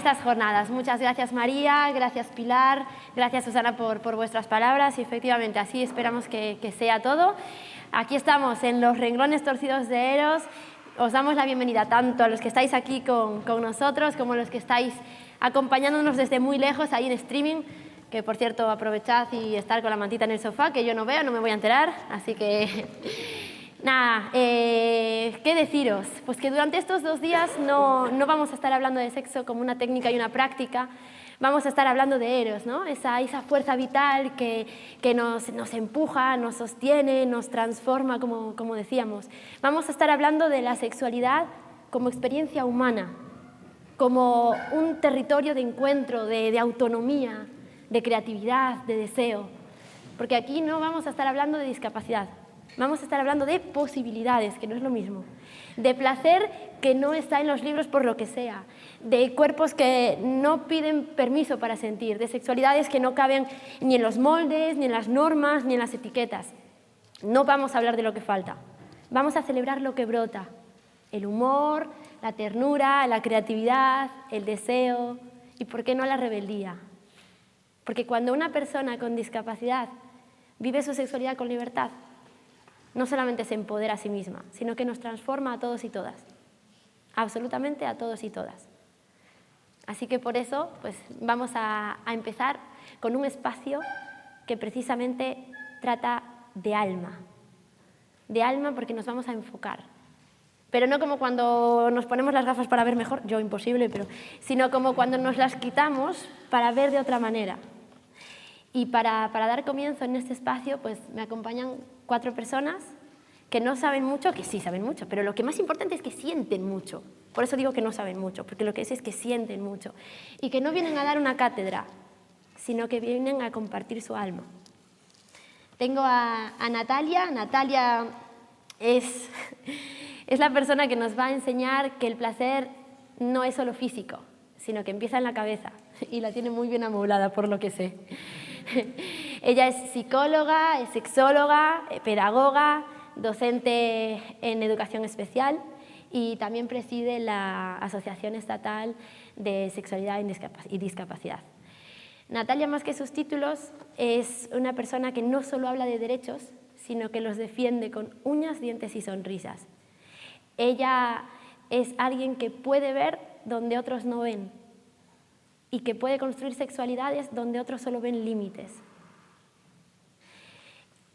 estas jornadas. Muchas gracias María, gracias Pilar, gracias Susana por vuestras palabras y efectivamente así esperamos que sea todo. Aquí estamos en los renglones torcidos de Eros. Os damos la bienvenida tanto a los que estáis aquí con nosotros como a los que estáis acompañándonos desde muy lejos ahí en streaming, que por cierto aprovechad y estar con la mantita en el sofá, que yo no veo, no me voy a enterar, así que nada, ¿qué deciros? Pues que durante estos 2 días no vamos a estar hablando de sexo como una técnica y una práctica, vamos a estar hablando de Eros, ¿no? Esa fuerza vital que nos empuja, nos sostiene, nos transforma, como decíamos. Vamos a estar hablando de la sexualidad como experiencia humana, como un territorio de encuentro, de autonomía, de creatividad, de deseo. Porque aquí no vamos a estar hablando de discapacidad, vamos a estar hablando de posibilidades, que no es lo mismo, de placer que no está en los libros por lo que sea, de cuerpos que no piden permiso para sentir, de sexualidades que no caben ni en los moldes, ni en las normas, ni en las etiquetas. No vamos a hablar de lo que falta, vamos a celebrar lo que brota, el humor, la ternura, la creatividad, el deseo y, ¿por qué no, la rebeldía? Porque cuando una persona con discapacidad vive su sexualidad con libertad, no solamente se empodera a sí misma, sino que nos transforma a todos y todas, absolutamente a todos y todas. Así que por eso pues, vamos a empezar con un espacio que precisamente trata de alma porque nos vamos a enfocar. Pero no como cuando nos ponemos las gafas para ver mejor, yo imposible, sino como cuando nos las quitamos para ver de otra manera. Y para dar comienzo en este espacio, pues me acompañan 4 personas que no saben mucho, que sí saben mucho, pero lo que más importante es que sienten mucho. Por eso digo que no saben mucho, porque lo que es que sienten mucho. Y que no vienen a dar una cátedra, sino que vienen a compartir su alma. Tengo a Natalia. Natalia es la persona que nos va a enseñar que el placer no es solo físico, sino que empieza en la cabeza y la tiene muy bien amoblada por lo que sé. Ella es psicóloga, es sexóloga, pedagoga, docente en educación especial y también preside la Asociación Estatal de Sexualidad y Discapacidad. Natalia, más que sus títulos, es una persona que no solo habla de derechos, sino que los defiende con uñas, dientes y sonrisas. Ella es alguien que puede ver donde otros no ven y que puede construir sexualidades donde otros solo ven límites.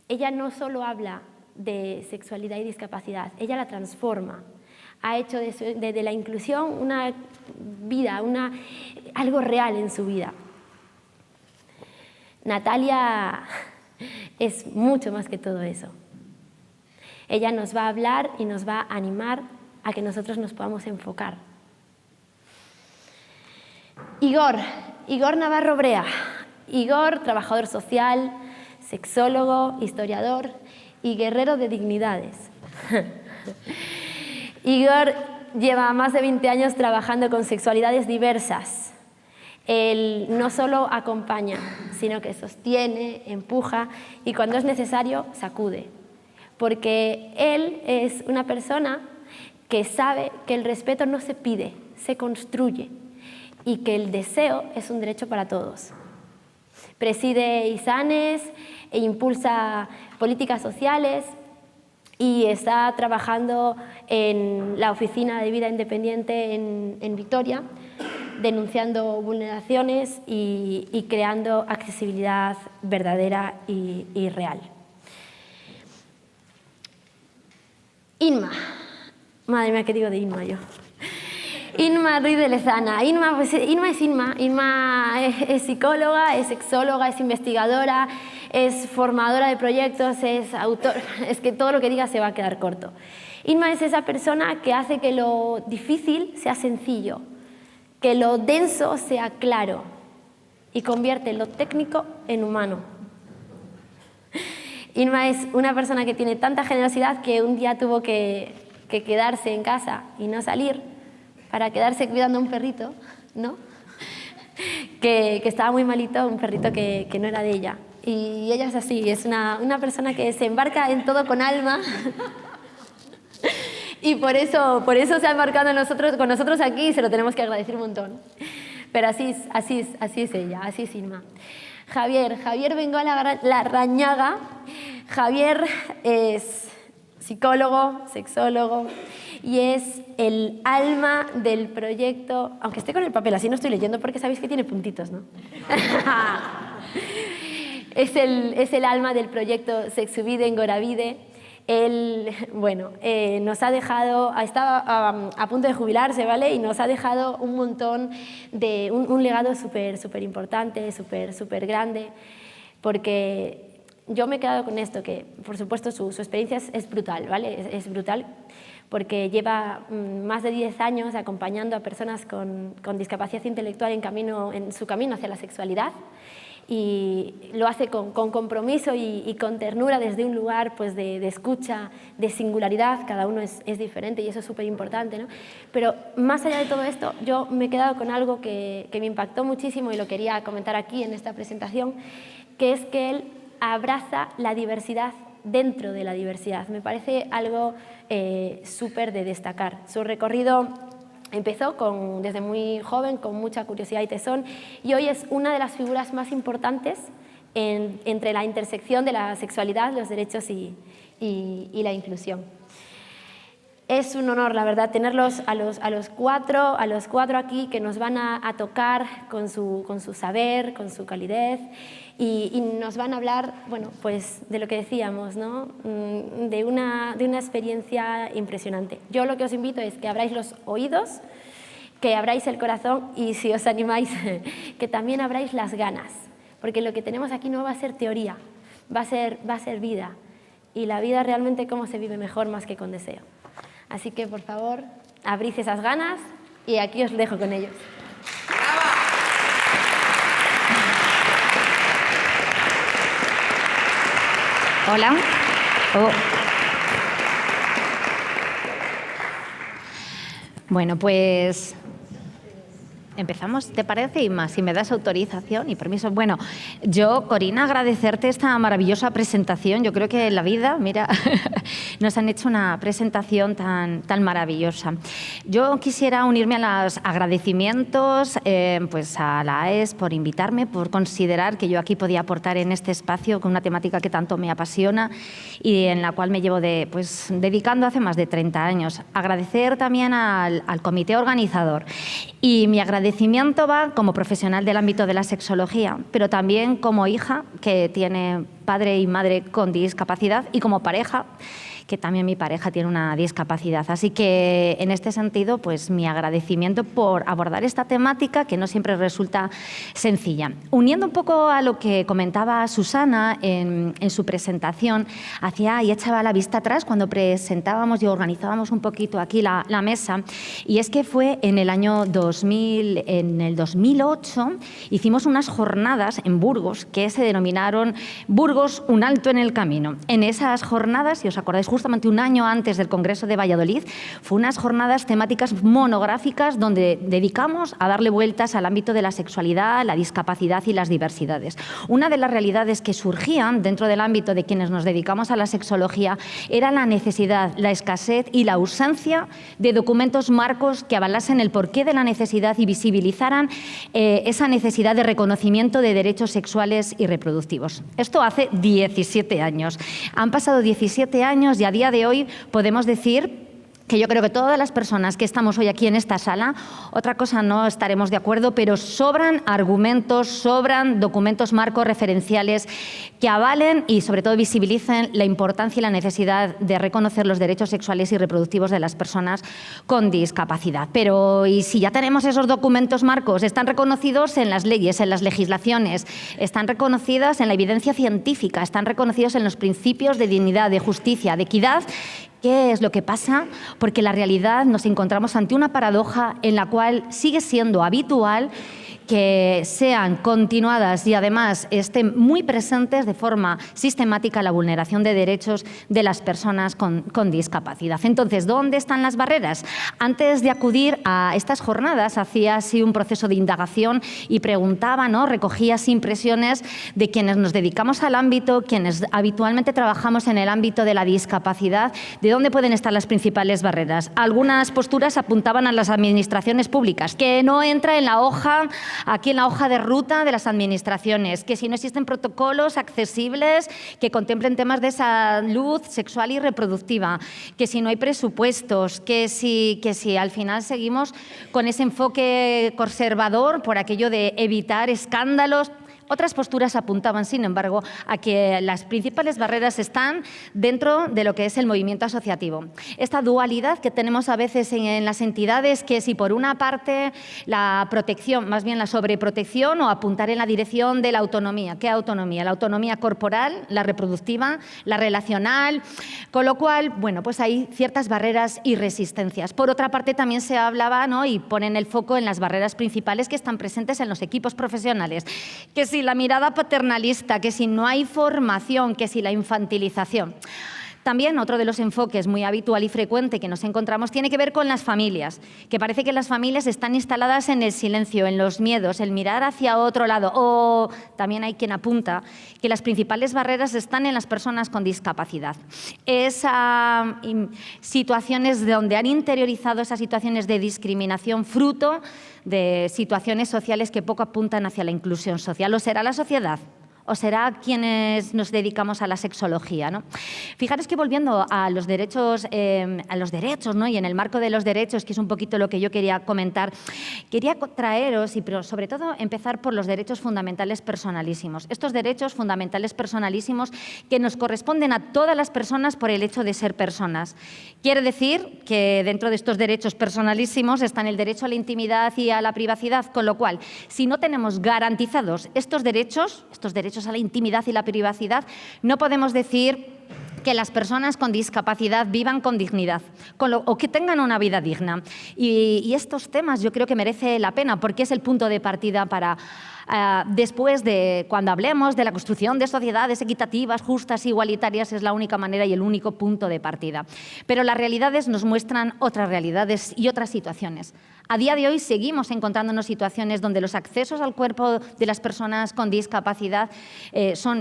Ella no solo habla de sexualidad y discapacidad, ella la transforma. Ha hecho de la inclusión una vida, algo real en su vida. Natalia es mucho más que todo eso. Ella nos va a hablar y nos va a animar a que nosotros nos podamos enfocar. Igor Navarro Brea. Igor, trabajador social, sexólogo, historiador y guerrero de dignidades. Igor lleva más de 20 años trabajando con sexualidades diversas. Él no solo acompaña, sino que sostiene, empuja y cuando es necesario sacude. Porque él es una persona que sabe que el respeto no se pide, se construye y que el deseo es un derecho para todos. Preside ISANES e impulsa políticas sociales y está trabajando en la Oficina de Vida Independiente en Vitoria, denunciando vulneraciones y creando accesibilidad verdadera y real. Inma. Madre mía, ¿qué digo de Inma yo? Inma Ruiz de Lezana. Inma es psicóloga, es sexóloga, es investigadora, es formadora de proyectos, es autora. Es que todo lo que diga se va a quedar corto. Inma es esa persona que hace que lo difícil sea sencillo, que lo denso sea claro y convierte lo técnico en humano. Inma es una persona que tiene tanta generosidad que un día tuvo que quedarse en casa y no salir para quedarse cuidando a un perrito, ¿no? que estaba muy malito, un perrito que no era de ella. Y ella es así, es una persona que se embarca en todo con alma y por eso se ha embarcado con nosotros aquí y se lo tenemos que agradecer un montón. Pero así es ella, así es Inma. Javier Bengoa Larrañaga. Javier es psicólogo, sexólogo y es el alma del proyecto, aunque esté con el papel, así no estoy leyendo porque sabéis que tiene puntitos, ¿no? Es el alma del proyecto Sexubide en Goravide. Él, bueno, nos ha dejado, estaba a punto de jubilarse, ¿vale? Y nos ha dejado un montón de, un legado súper importante, súper grande, porque yo me he quedado con esto, que por supuesto su experiencia es brutal, ¿vale? Es brutal, porque lleva más de 10 años acompañando a personas con discapacidad intelectual en su camino hacia la sexualidad, y lo hace con compromiso y con ternura desde un lugar pues, de escucha, de singularidad. Cada uno es diferente y eso es súper importante, ¿no? Pero más allá de todo esto, yo me he quedado con algo que me impactó muchísimo y lo quería comentar aquí en esta presentación, que es que él abraza la diversidad dentro de la diversidad. Me parece algo súper de destacar. Su recorrido empezó desde muy joven, con mucha curiosidad y tesón, y hoy es una de las figuras más importantes entre la intersección de la sexualidad, los derechos y la inclusión. Es un honor, la verdad, tenerlos a los cuatro aquí, que nos van a tocar con su saber, con su calidez, y nos van a hablar, bueno, pues de lo que decíamos, ¿no? De una experiencia impresionante. Yo lo que os invito es que abráis los oídos, que abráis el corazón y, si os animáis, que también abráis las ganas, porque lo que tenemos aquí no va a ser teoría, va a ser vida, y la vida realmente cómo se vive mejor más que con deseo. Así que, por favor, abrid esas ganas y aquí os dejo con ellos. Hola. Oh. Bueno, pues empezamos, ¿te parece, Inma? Si me das autorización y permiso. Bueno, yo, Corina, agradecerte esta maravillosa presentación. Yo creo que en la vida, mira, nos han hecho una presentación tan maravillosa. Yo quisiera unirme a los agradecimientos pues a la AES por invitarme, por considerar que yo aquí podía aportar en este espacio con una temática que tanto me apasiona y en la cual me llevo dedicando hace más de 30 años. Agradecer también al comité organizador, y mi agradecimiento va como profesional del ámbito de la sexología, pero también como hija que tiene padre y madre con discapacidad, y como pareja, que también mi pareja tiene una discapacidad. Así que, en este sentido, pues mi agradecimiento por abordar esta temática que no siempre resulta sencilla. Uniendo un poco a lo que comentaba Susana en su presentación, y echaba la vista atrás cuando presentábamos y organizábamos un poquito aquí la mesa, y es que fue en el año 2000, en el 2008, hicimos unas jornadas en Burgos que se denominaron Burgos, un alto en el camino. En esas jornadas, si os acordáis, justamente un año antes del Congreso de Valladolid, fue unas jornadas temáticas monográficas donde dedicamos a darle vueltas al ámbito de la sexualidad, la discapacidad y las diversidades. Una de las realidades que surgían dentro del ámbito de quienes nos dedicamos a la sexología era la necesidad, la escasez y la ausencia de documentos marcos que avalasen el porqué de la necesidad y visibilizaran esa necesidad de reconocimiento de derechos sexuales y reproductivos. Esto hace 17 años. Han pasado 17 años y a día de hoy podemos decir que yo creo que todas las personas que estamos hoy aquí en esta sala, otra cosa no estaremos de acuerdo, pero sobran argumentos, sobran documentos marcos referenciales que avalen y sobre todo visibilicen la importancia y la necesidad de reconocer los derechos sexuales y reproductivos de las personas con discapacidad. Pero ¿y si ya tenemos esos documentos marcos? Están reconocidos en las leyes, en las legislaciones, están reconocidas en la evidencia científica, están reconocidos en los principios de dignidad, de justicia, de equidad. ¿Qué es lo que pasa? Porque en la realidad nos encontramos ante una paradoja en la cual sigue siendo habitual que sean continuadas y además estén muy presentes de forma sistemática la vulneración de derechos de las personas con discapacidad. Entonces, ¿dónde están las barreras? Antes de acudir a estas jornadas, hacía así un proceso de indagación y preguntaba, ¿no? Recogía impresiones de quienes nos dedicamos al ámbito, quienes habitualmente trabajamos en el ámbito de la discapacidad, de dónde pueden estar las principales barreras. Algunas posturas apuntaban a las administraciones públicas, que no entra en la hoja, aquí en la hoja de ruta de las administraciones, que si no existen protocolos accesibles que contemplen temas de salud sexual y reproductiva, que si no hay presupuestos, que si al final seguimos con ese enfoque conservador por aquello de evitar escándalos. Otras posturas apuntaban, sin embargo, a que las principales barreras están dentro de lo que es el movimiento asociativo. Esta dualidad que tenemos a veces en las entidades, que si por una parte la protección, más bien la sobreprotección, o apuntar en la dirección de la autonomía. ¿Qué autonomía? La autonomía corporal, la reproductiva, la relacional, con lo cual, bueno, pues hay ciertas barreras y resistencias. Por otra parte, también se hablaba, ¿no?, y ponen el foco en las barreras principales que están presentes en los equipos profesionales, que si la mirada paternalista, que si no hay formación, que si la infantilización. También otro de los enfoques muy habitual y frecuente que nos encontramos tiene que ver con las familias, que parece que las familias están instaladas en el silencio, en los miedos, el mirar hacia otro lado. O también hay quien apunta que las principales barreras están en las personas con discapacidad. Esas situaciones donde han interiorizado esas situaciones de discriminación fruto de situaciones sociales que poco apuntan hacia la inclusión social. ¿O será la sociedad? ¿O será quienes nos dedicamos a la sexología, ¿no? Fijaros que volviendo a los derechos, ¿no?, y en el marco de los derechos, que es un poquito lo que yo quería comentar, quería traeros, pero sobre todo empezar por los derechos fundamentales personalísimos. Estos derechos fundamentales personalísimos que nos corresponden a todas las personas por el hecho de ser personas. Quiere decir que dentro de estos derechos personalísimos están el derecho a la intimidad y a la privacidad, con lo cual, si no tenemos garantizados estos derechos a la intimidad y la privacidad, no podemos decir que las personas con discapacidad vivan con dignidad o que tengan una vida digna. Y estos temas yo creo que merece la pena, porque es el punto de partida para después de cuando hablemos de la construcción de sociedades equitativas, justas, igualitarias, es la única manera y el único punto de partida. Pero las realidades nos muestran otras realidades y otras situaciones. A día de hoy seguimos encontrándonos situaciones donde los accesos al cuerpo de las personas con discapacidad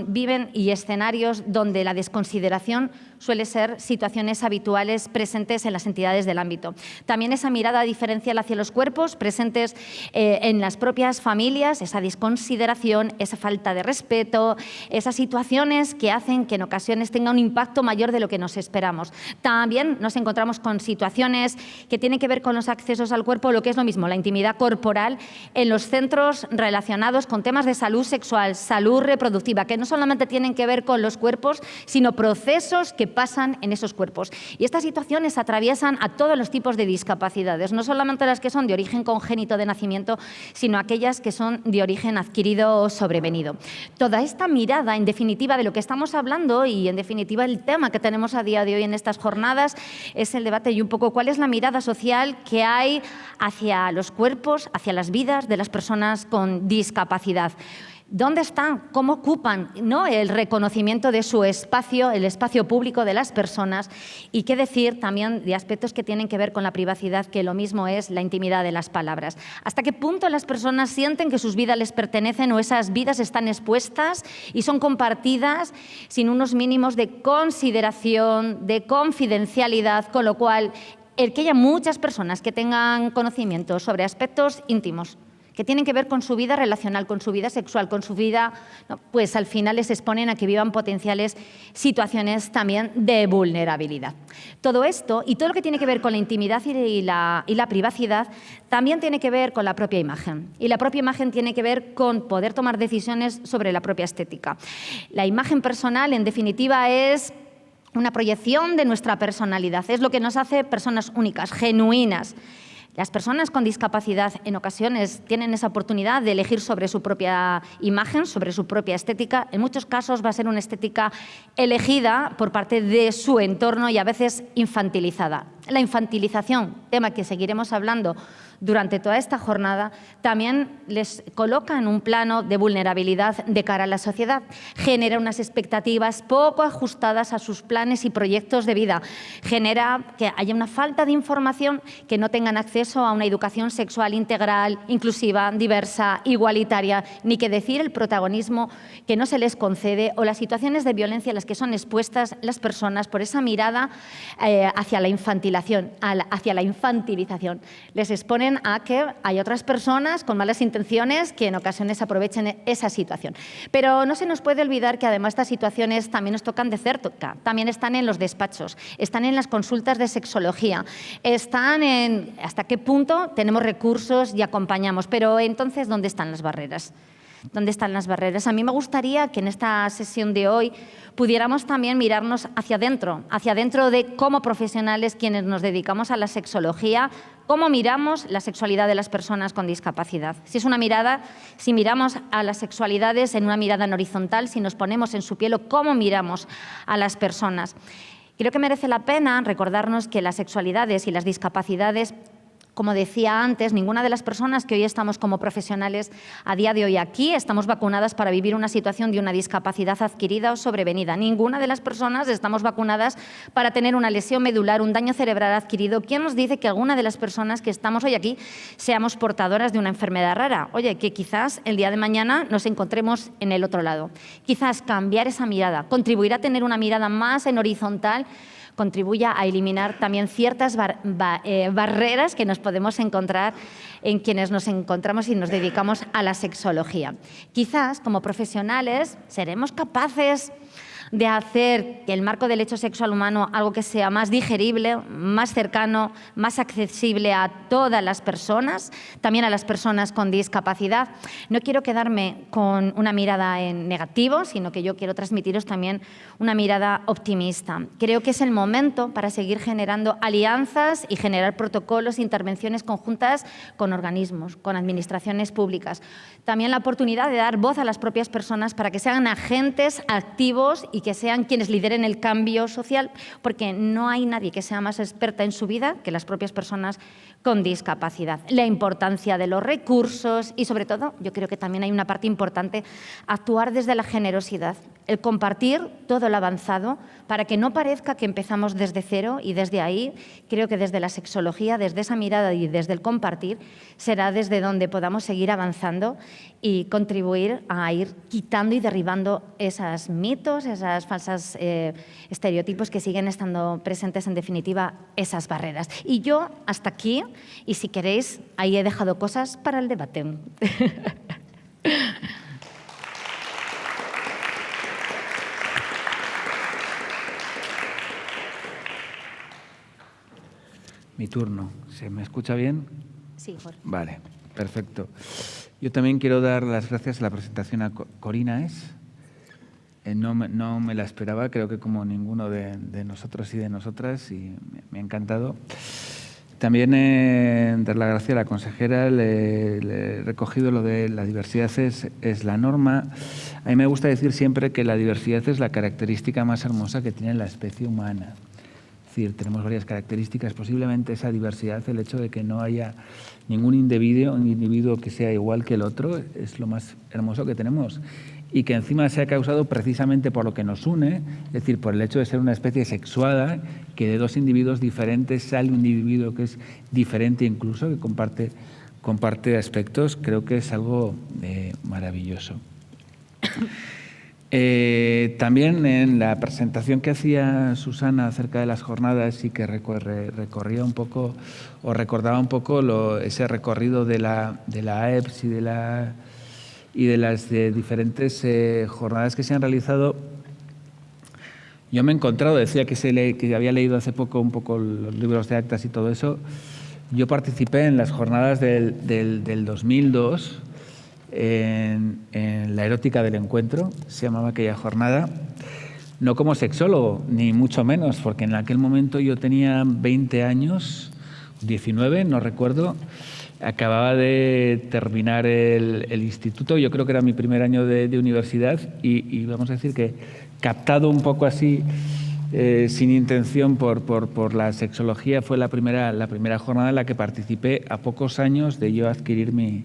viven y escenarios donde la desconsideración suele ser situaciones habituales presentes en las entidades del ámbito. También esa mirada diferencial hacia los cuerpos presentes en las propias familias, esa desconsideración, esa falta de respeto, esas situaciones que hacen que en ocasiones tenga un impacto mayor de lo que nos esperamos. También nos encontramos con situaciones que tienen que ver con los accesos al cuerpo, lo que es lo mismo, la intimidad corporal en los centros relacionados con temas de salud sexual, salud reproductiva, que no solamente tienen que ver con los cuerpos, sino procesos que pasan en esos cuerpos. Y estas situaciones atraviesan a todos los tipos de discapacidades, no solamente las que son de origen congénito de nacimiento, sino aquellas que son de origen adquirido o sobrevenido. Toda esta mirada, en definitiva, de lo que estamos hablando y, en definitiva, el tema que tenemos a día de hoy en estas jornadas es el debate y un poco cuál es la mirada social que hay hacia los cuerpos, hacia las vidas de las personas con discapacidad. ¿Dónde están? ¿Cómo ocupan, ¿no?, el reconocimiento de su espacio, el espacio público de las personas? Y qué decir también de aspectos que tienen que ver con la privacidad, que lo mismo es la intimidad de las palabras. ¿Hasta qué punto las personas sienten que sus vidas les pertenecen o esas vidas están expuestas y son compartidas sin unos mínimos de consideración, de confidencialidad, con lo cual el que haya muchas personas que tengan conocimiento sobre aspectos íntimos que tienen que ver con su vida relacional, con su vida sexual, con su vida, ¿no?, pues al final les exponen a que vivan potenciales situaciones también de vulnerabilidad. Todo esto y todo lo que tiene que ver con la intimidad y la privacidad también tiene que ver con la propia imagen. Y la propia imagen tiene que ver con poder tomar decisiones sobre la propia estética. La imagen personal, en definitiva, es una proyección de nuestra personalidad. Es lo que nos hace personas únicas, genuinas. Las personas con discapacidad en ocasiones tienen esa oportunidad de elegir sobre su propia imagen, sobre su propia estética. En muchos casos va a ser una estética elegida por parte de su entorno y a veces infantilizada. La infantilización, tema que seguiremos hablando durante toda esta jornada, también les coloca en un plano de vulnerabilidad de cara a la sociedad. Genera unas expectativas poco ajustadas a sus planes y proyectos de vida. Genera que haya una falta de información, que no tengan acceso a una educación sexual integral, inclusiva, diversa, igualitaria, ni que decir el protagonismo que no se les concede o las situaciones de violencia a las que son expuestas las personas por esa mirada hacia la infantilización. Les exponen a que hay otras personas con malas intenciones que en ocasiones aprovechen esa situación. Pero no se nos puede olvidar que además estas situaciones también nos tocan de cerca, también están en los despachos, están en las consultas de sexología, están en hasta qué punto tenemos recursos y acompañamos. Pero entonces, ¿dónde están las barreras? ¿Dónde están las barreras? A mí me gustaría que en esta sesión de hoy pudiéramos también mirarnos hacia adentro de cómo profesionales quienes nos dedicamos a la sexología, cómo miramos la sexualidad de las personas con discapacidad. Si miramos a las sexualidades en una mirada en horizontal, si nos ponemos en su piel o cómo miramos a las personas. Creo que merece la pena recordarnos que las sexualidades y las discapacidades, como decía antes, ninguna de las personas que hoy estamos como profesionales a día de hoy aquí estamos vacunadas para vivir una situación de una discapacidad adquirida o sobrevenida. Ninguna de las personas estamos vacunadas para tener una lesión medular, un daño cerebral adquirido. ¿Quién nos dice que alguna de las personas que estamos hoy aquí seamos portadoras de una enfermedad rara? Oye, que quizás el día de mañana nos encontremos en el otro lado. Quizás cambiar esa mirada, contribuir a tener una mirada más en horizontal, contribuya a eliminar también ciertas barreras que nos podemos encontrar en quienes nos encontramos y nos dedicamos a la sexología. Quizás, como profesionales, seremos capaces de hacer que el marco del hecho sexual humano algo que sea más digerible, más cercano, más accesible a todas las personas, también a las personas con discapacidad. No quiero quedarme con una mirada en negativo, sino que yo quiero transmitiros también una mirada optimista. Creo que es el momento para seguir generando alianzas y generar protocolos e intervenciones conjuntas con organismos, con administraciones públicas. También la oportunidad de dar voz a las propias personas para que sean agentes activos y que sean quienes lideren el cambio social, porque no hay nadie que sea más experta en su vida que las propias personas con discapacidad. La importancia de los recursos y, sobre todo, yo creo que también hay una parte importante, actuar desde la generosidad, el compartir todo lo avanzado para que no parezca que empezamos desde cero, y desde ahí creo que desde la sexología, desde esa mirada y desde el compartir, será desde donde podamos seguir avanzando y contribuir a ir quitando y derribando esos mitos, esas falsas estereotipos que siguen estando presentes, en definitiva, esas barreras. Y yo hasta aquí, y si queréis, ahí he dejado cosas para el debate. Mi turno. ¿Se me escucha bien? Sí, Jorge. Vale, perfecto. Yo también quiero dar las gracias a la presentación a Corina. No me la esperaba, creo que como ninguno de nosotros y de nosotras, y me ha encantado. También dar la gracia a la consejera, le he recogido lo de la diversidad es la norma. A mí me gusta decir siempre que la diversidad es la característica más hermosa que tiene la especie humana. Es decir, tenemos varias características, posiblemente esa diversidad, el hecho de que no haya ningún individuo que sea igual que el otro, es lo más hermoso que tenemos. Y que encima se ha causado precisamente por lo que nos une, es decir, por el hecho de ser una especie sexuada, que de dos individuos diferentes sale un individuo que es diferente incluso, que comparte aspectos, creo que es algo maravilloso. También en la presentación que hacía Susana acerca de las jornadas y que recorría un poco o recordaba un poco ese recorrido de la AEPS y de las diferentes jornadas que se han realizado, yo me he encontrado, decía que había leído hace poco un poco los libros de actas y todo eso. Yo participé en las jornadas del 2002 en la erótica del encuentro, se llamaba aquella jornada, no como sexólogo, ni mucho menos, porque en aquel momento yo tenía 20 años, 19, no recuerdo, acababa de terminar el instituto, yo creo que era mi primer año de universidad y vamos a decir que captado un poco así sin intención por la sexología. Fue la primera jornada en la que participé a pocos años de yo adquirir mi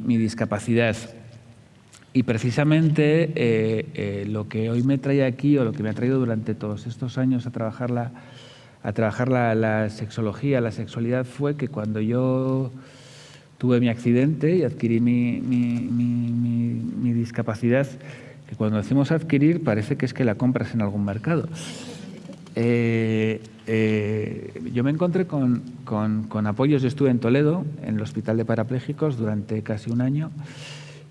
discapacidad. Y precisamente lo que hoy me trae aquí, o lo que me ha traído durante todos estos años a trabajar la sexología, la sexualidad, fue que cuando yo tuve mi accidente y adquirí mi discapacidad, que cuando decimos adquirir parece que es que la compras en algún mercado. Yo me encontré con apoyos. Yo estuve en Toledo, en el Hospital de Parapléjicos, durante casi un año.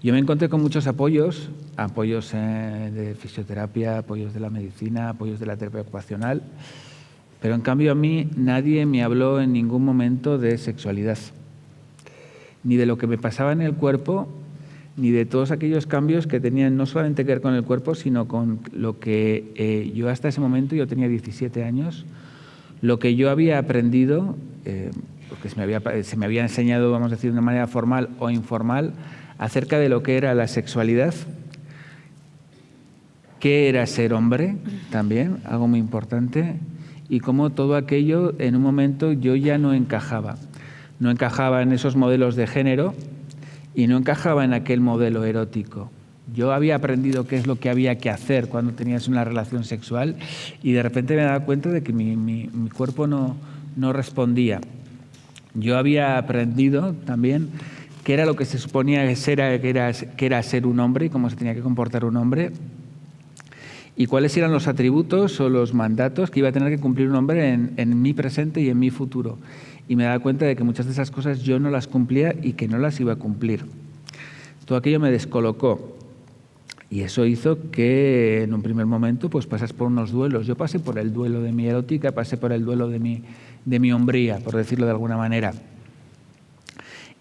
Yo me encontré con muchos apoyos de fisioterapia, apoyos de la medicina, apoyos de la terapia ocupacional, pero en cambio a mí nadie me habló en ningún momento de sexualidad, ni de lo que me pasaba en el cuerpo, ni de todos aquellos cambios que tenían no solamente que ver con el cuerpo, sino con lo que yo hasta ese momento, yo tenía 17 años, lo que yo había aprendido, porque se me había enseñado, vamos a decir, de una manera formal o informal, acerca de lo que era la sexualidad, qué era ser hombre también, algo muy importante, y cómo todo aquello en un momento yo ya no encajaba. No encajaba en esos modelos de género y no encajaba en aquel modelo erótico. Yo había aprendido qué es lo que había que hacer cuando tenías una relación sexual y de repente me daba cuenta de que mi cuerpo no respondía. Yo había aprendido también qué era lo que se suponía que era ser un hombre y cómo se tenía que comportar un hombre, y cuáles eran los atributos o los mandatos que iba a tener que cumplir un hombre en mi presente y en mi futuro. Y me daba cuenta de que muchas de esas cosas yo no las cumplía y que no las iba a cumplir. Todo aquello me descolocó y eso hizo que en un primer momento pues pasas por unos duelos. Yo pasé por el duelo de mi erótica, pasé por el duelo de mi hombría, por decirlo de alguna manera.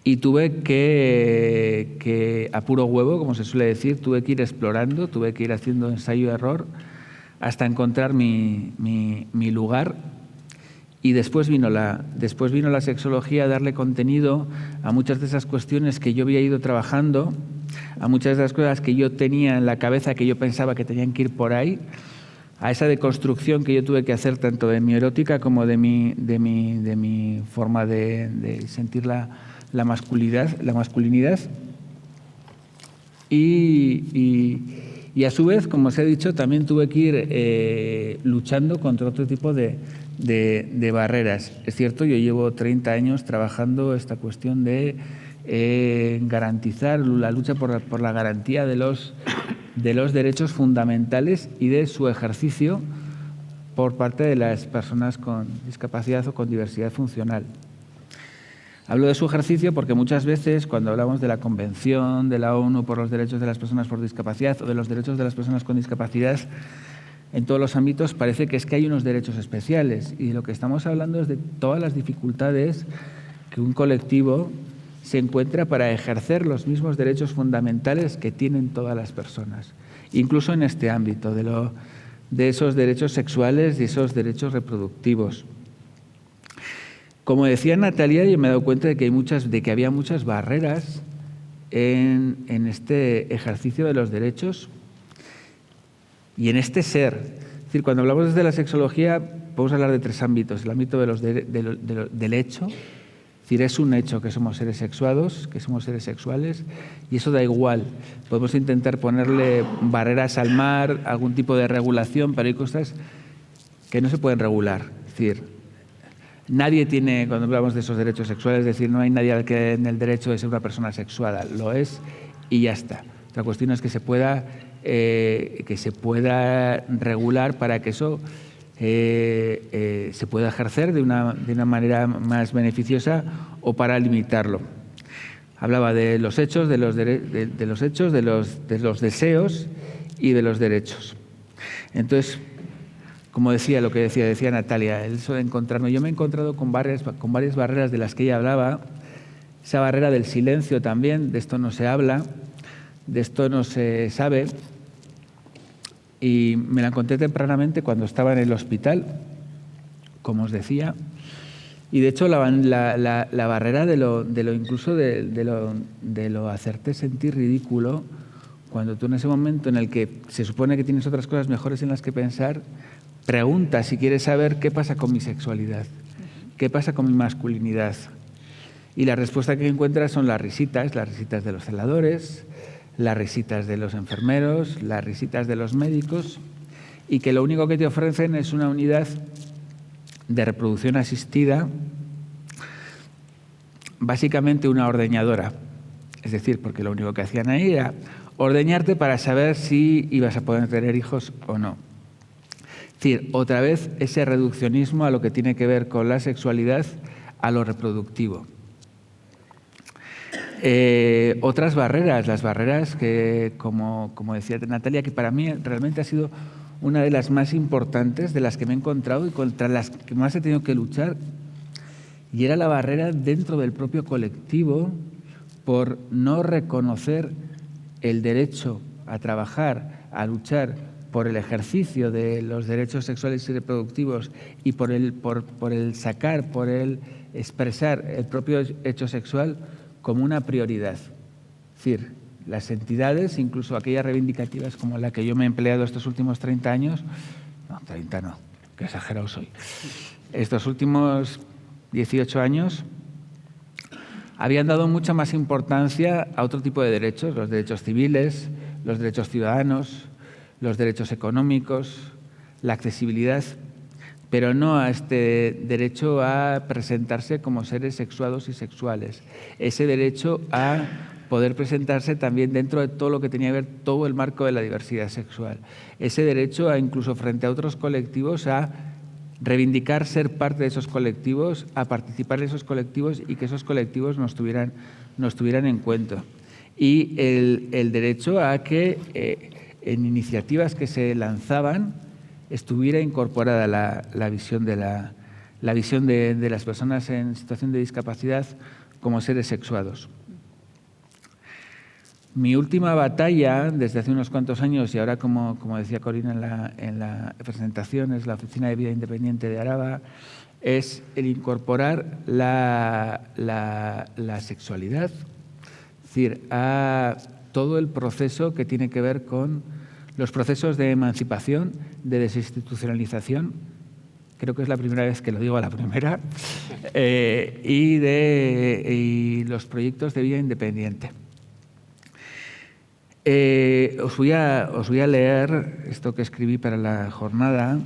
Y tuve que, a puro huevo, como se suele decir, tuve que ir explorando, tuve que ir haciendo ensayo-error hasta encontrar mi lugar. Y después vino la sexología a darle contenido a muchas de esas cuestiones que yo había ido trabajando, a muchas de las cosas que yo tenía en la cabeza que yo pensaba que tenían que ir por ahí, a esa deconstrucción que yo tuve que hacer tanto de mi erótica como de mi forma de sentir la masculinidad y a su vez, como os he dicho, también tuve que ir luchando contra otro tipo de barreras. Es cierto, yo llevo 30 años trabajando esta cuestión de garantizar la lucha por la garantía de los derechos fundamentales y de su ejercicio por parte de las personas con discapacidad o con diversidad funcional. Hablo de su ejercicio porque muchas veces cuando hablamos de la Convención de la ONU por los derechos de las personas por discapacidad o de los derechos de las personas con discapacidad, en todos los ámbitos parece que es que hay unos derechos especiales y lo que estamos hablando es de todas las dificultades que un colectivo se encuentra para ejercer los mismos derechos fundamentales que tienen todas las personas, incluso en este ámbito de esos derechos sexuales y esos derechos reproductivos. Como decía Natalia, yo me he dado cuenta de que había muchas barreras en este ejercicio de los derechos y en este ser. Es decir, cuando hablamos desde la sexología, podemos hablar de tres ámbitos. El ámbito del hecho, es decir, es un hecho que somos seres sexuados, que somos seres sexuales, y eso da igual. Podemos intentar ponerle barreras al mar, algún tipo de regulación, pero hay cosas que no se pueden regular. Es decir, nadie tiene, cuando hablamos de esos derechos sexuales, es decir, no hay nadie que en el derecho de ser una persona sexuada, lo es y ya está. La cuestión es que se pueda regular para que eso se pueda ejercer de una manera más beneficiosa o para limitarlo. Hablaba de los hechos, de los deseos y de los derechos. Entonces, como decía Natalia, eso de encontrarme. Yo me he encontrado con varias barreras de las que ella hablaba. Esa barrera del silencio también, de esto no se habla, de esto no se sabe. Y me la encontré tempranamente cuando estaba en el hospital, como os decía. Y de hecho la barrera de lo incluso de lo hacerte sentir ridículo cuando tú en ese momento en el que se supone que tienes otras cosas mejores en las que pensar, preguntas si quieres saber qué pasa con mi sexualidad, qué pasa con mi masculinidad. Y la respuesta que encuentras son las risitas de los celadores, las risitas de los enfermeros, las risitas de los médicos, y que lo único que te ofrecen es una unidad de reproducción asistida, básicamente una ordeñadora. Es decir, porque lo único que hacían ahí era ordeñarte para saber si ibas a poder tener hijos o no. Es decir, otra vez ese reduccionismo a lo que tiene que ver con la sexualidad, a lo reproductivo. Otras barreras, las barreras que, como decía Natalia, que para mí realmente ha sido una de las más importantes, de las que me he encontrado y contra las que más he tenido que luchar, y era la barrera dentro del propio colectivo por no reconocer el derecho a trabajar, a luchar por el ejercicio de los derechos sexuales y reproductivos y por el sacar, por el expresar el propio hecho sexual como una prioridad. Es decir, las entidades, incluso aquellas reivindicativas como la que yo me he empleado estos últimos 30 años, no, 30 no, qué exagerado soy, estos últimos 18 años, habían dado mucha más importancia a otro tipo de derechos, los derechos civiles, los derechos ciudadanos, los derechos económicos, la accesibilidad, pero no a este derecho a presentarse como seres sexuados y sexuales, ese derecho a poder presentarse también dentro de todo lo que tenía que ver todo el marco de la diversidad sexual, ese derecho a incluso frente a otros colectivos a reivindicar ser parte de esos colectivos, a participar en esos colectivos y que esos colectivos nos tuvieran en cuenta. Y el derecho a que en iniciativas que se lanzaban estuviera incorporada la visión de las personas en situación de discapacidad como seres sexuados. Mi última batalla, desde hace unos cuantos años, y ahora, como decía Corina en la presentación, es la Oficina de Vida Independiente de Araba, es el incorporar la sexualidad, es decir, a todo el proceso que tiene que ver con los procesos de emancipación, de desinstitucionalización, creo que es la primera vez que lo digo a la primera, y los proyectos de vida independiente. Os voy a leer esto que escribí para la jornada.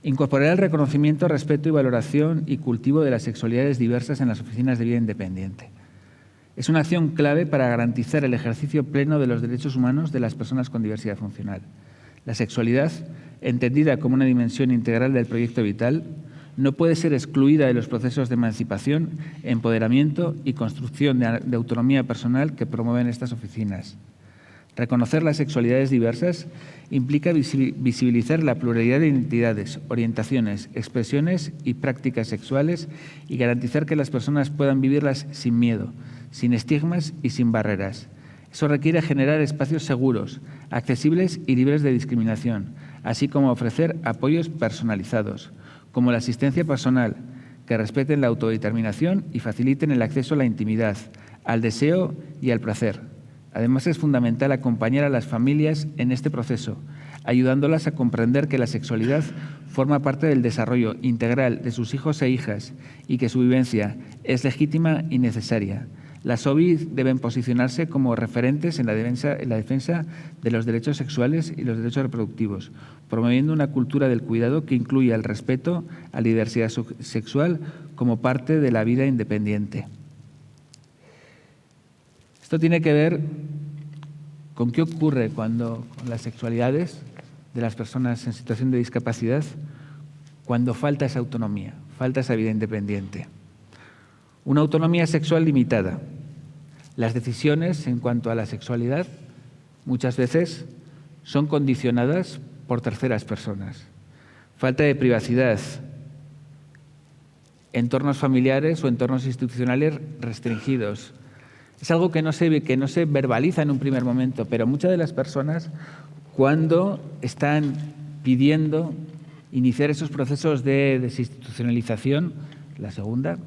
Incorporar el reconocimiento, respeto y valoración y cultivo de las sexualidades diversas en las oficinas de vida independiente. Es una acción clave para garantizar el ejercicio pleno de los derechos humanos de las personas con diversidad funcional. La sexualidad, entendida como una dimensión integral del proyecto vital, no puede ser excluida de los procesos de emancipación, empoderamiento y construcción de autonomía personal que promueven estas oficinas. Reconocer las sexualidades diversas implica visibilizar la pluralidad de identidades, orientaciones, expresiones y prácticas sexuales y garantizar que las personas puedan vivirlas sin miedo, sin estigmas y sin barreras. Eso requiere generar espacios seguros, accesibles y libres de discriminación, así como ofrecer apoyos personalizados, como la asistencia personal, que respeten la autodeterminación y faciliten el acceso a la intimidad, al deseo y al placer. Además, es fundamental acompañar a las familias en este proceso, ayudándolas a comprender que la sexualidad forma parte del desarrollo integral de sus hijos e hijas y que su vivencia es legítima y necesaria. Las OBI deben posicionarse como referentes en la defensa de los derechos sexuales y los derechos reproductivos, promoviendo una cultura del cuidado que incluya el respeto a la diversidad sexual como parte de la vida independiente. Esto tiene que ver con qué ocurre con las sexualidades de las personas en situación de discapacidad cuando falta esa autonomía, falta esa vida independiente. Una autonomía sexual limitada. Las decisiones en cuanto a la sexualidad muchas veces son condicionadas por terceras personas. Falta de privacidad. Entornos familiares o entornos institucionales restringidos. Es algo que no se verbaliza en un primer momento, pero muchas de las personas, cuando están pidiendo iniciar esos procesos de desinstitucionalización, la segunda,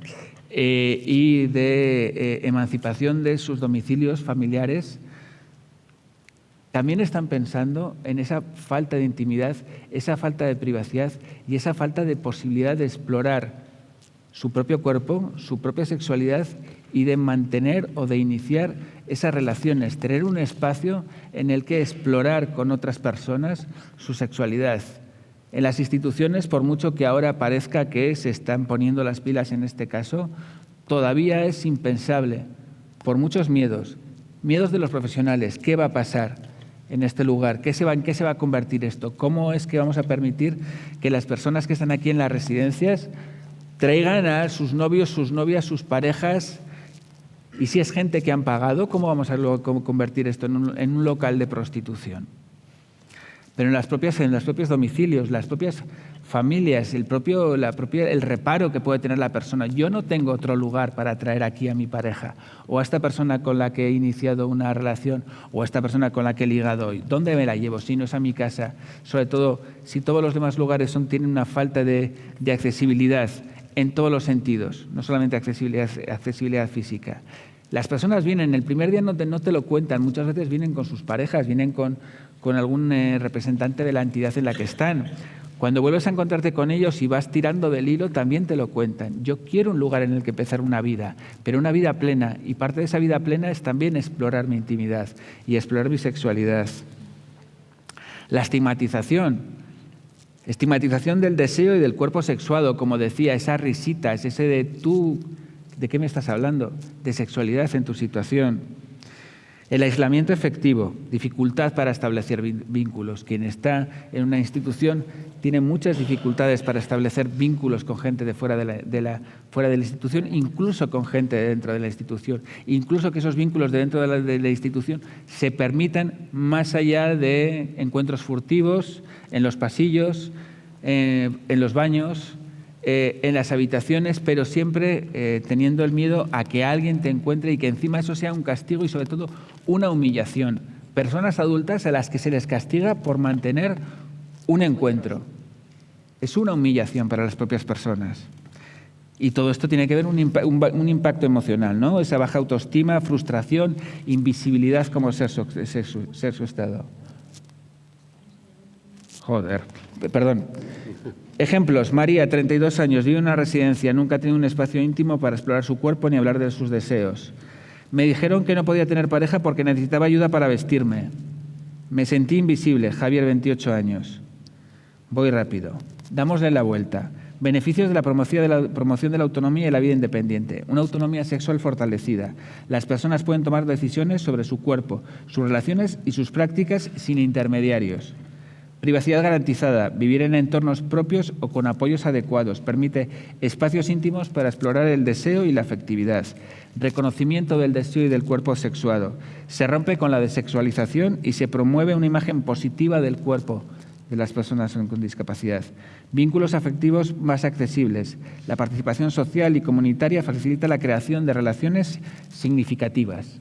y de emancipación de sus domicilios familiares, también están pensando en esa falta de intimidad, esa falta de privacidad y esa falta de posibilidad de explorar su propio cuerpo, su propia sexualidad y de mantener o de iniciar esas relaciones, tener un espacio en el que explorar con otras personas su sexualidad. En las instituciones, por mucho que ahora parezca que se están poniendo las pilas en este caso, todavía es impensable, por muchos miedos. Miedos de los profesionales. ¿Qué va a pasar en este lugar? ¿En qué se va a convertir esto? ¿Cómo es que vamos a permitir que las personas que están aquí en las residencias traigan a sus novios, sus novias, sus parejas? Y si es gente que han pagado, ¿cómo vamos a convertir esto en un local de prostitución? Pero en los propios domicilios, las propias familias, el reparo que puede tener la persona. Yo no tengo otro lugar para traer aquí a mi pareja o a esta persona con la que he iniciado una relación o a esta persona con la que he ligado hoy. ¿Dónde me la llevo si no es a mi casa? Sobre todo si todos los demás lugares tienen una falta de accesibilidad en todos los sentidos, no solamente accesibilidad física. Las personas vienen, el primer día no te lo cuentan, muchas veces vienen con sus parejas, vienen con algún representante de la entidad en la que están. Cuando vuelves a encontrarte con ellos y vas tirando del hilo, también te lo cuentan. Yo quiero un lugar en el que empezar una vida, pero una vida plena, y parte de esa vida plena es también explorar mi intimidad y explorar mi sexualidad. La estigmatización del deseo y del cuerpo sexuado, como decía, esas risitas, ese de tú, ¿de qué me estás hablando? De sexualidad en tu situación. El aislamiento efectivo, dificultad para establecer vínculos. Quien está en una institución tiene muchas dificultades para establecer vínculos con gente de fuera de la institución, incluso con gente dentro de la institución. Incluso que esos vínculos dentro de la institución se permitan más allá de encuentros furtivos, en los pasillos, en los baños, en las habitaciones, pero siempre teniendo el miedo a que alguien te encuentre y que encima eso sea un castigo y sobre todo una humillación. Personas adultas a las que se les castiga por mantener un encuentro. Es una humillación para las propias personas. Y todo esto tiene que ver un impacto emocional, ¿no? Esa baja autoestima, frustración, invisibilidad como ser su estado. Perdón. Ejemplos. María, 32 años, vive en una residencia, nunca ha tenido un espacio íntimo para explorar su cuerpo ni hablar de sus deseos. Me dijeron que no podía tener pareja porque necesitaba ayuda para vestirme. Me sentí invisible. Javier, 28 años. Voy rápido. Dámosle la vuelta. Beneficios de la promoción de la autonomía y la vida independiente. Una autonomía sexual fortalecida. Las personas pueden tomar decisiones sobre su cuerpo, sus relaciones y sus prácticas sin intermediarios. Privacidad garantizada, vivir en entornos propios o con apoyos adecuados, permite espacios íntimos para explorar el deseo y la afectividad, reconocimiento del deseo y del cuerpo sexuado, se rompe con la desexualización y se promueve una imagen positiva del cuerpo de las personas con discapacidad, vínculos afectivos más accesibles, la participación social y comunitaria facilita la creación de relaciones significativas.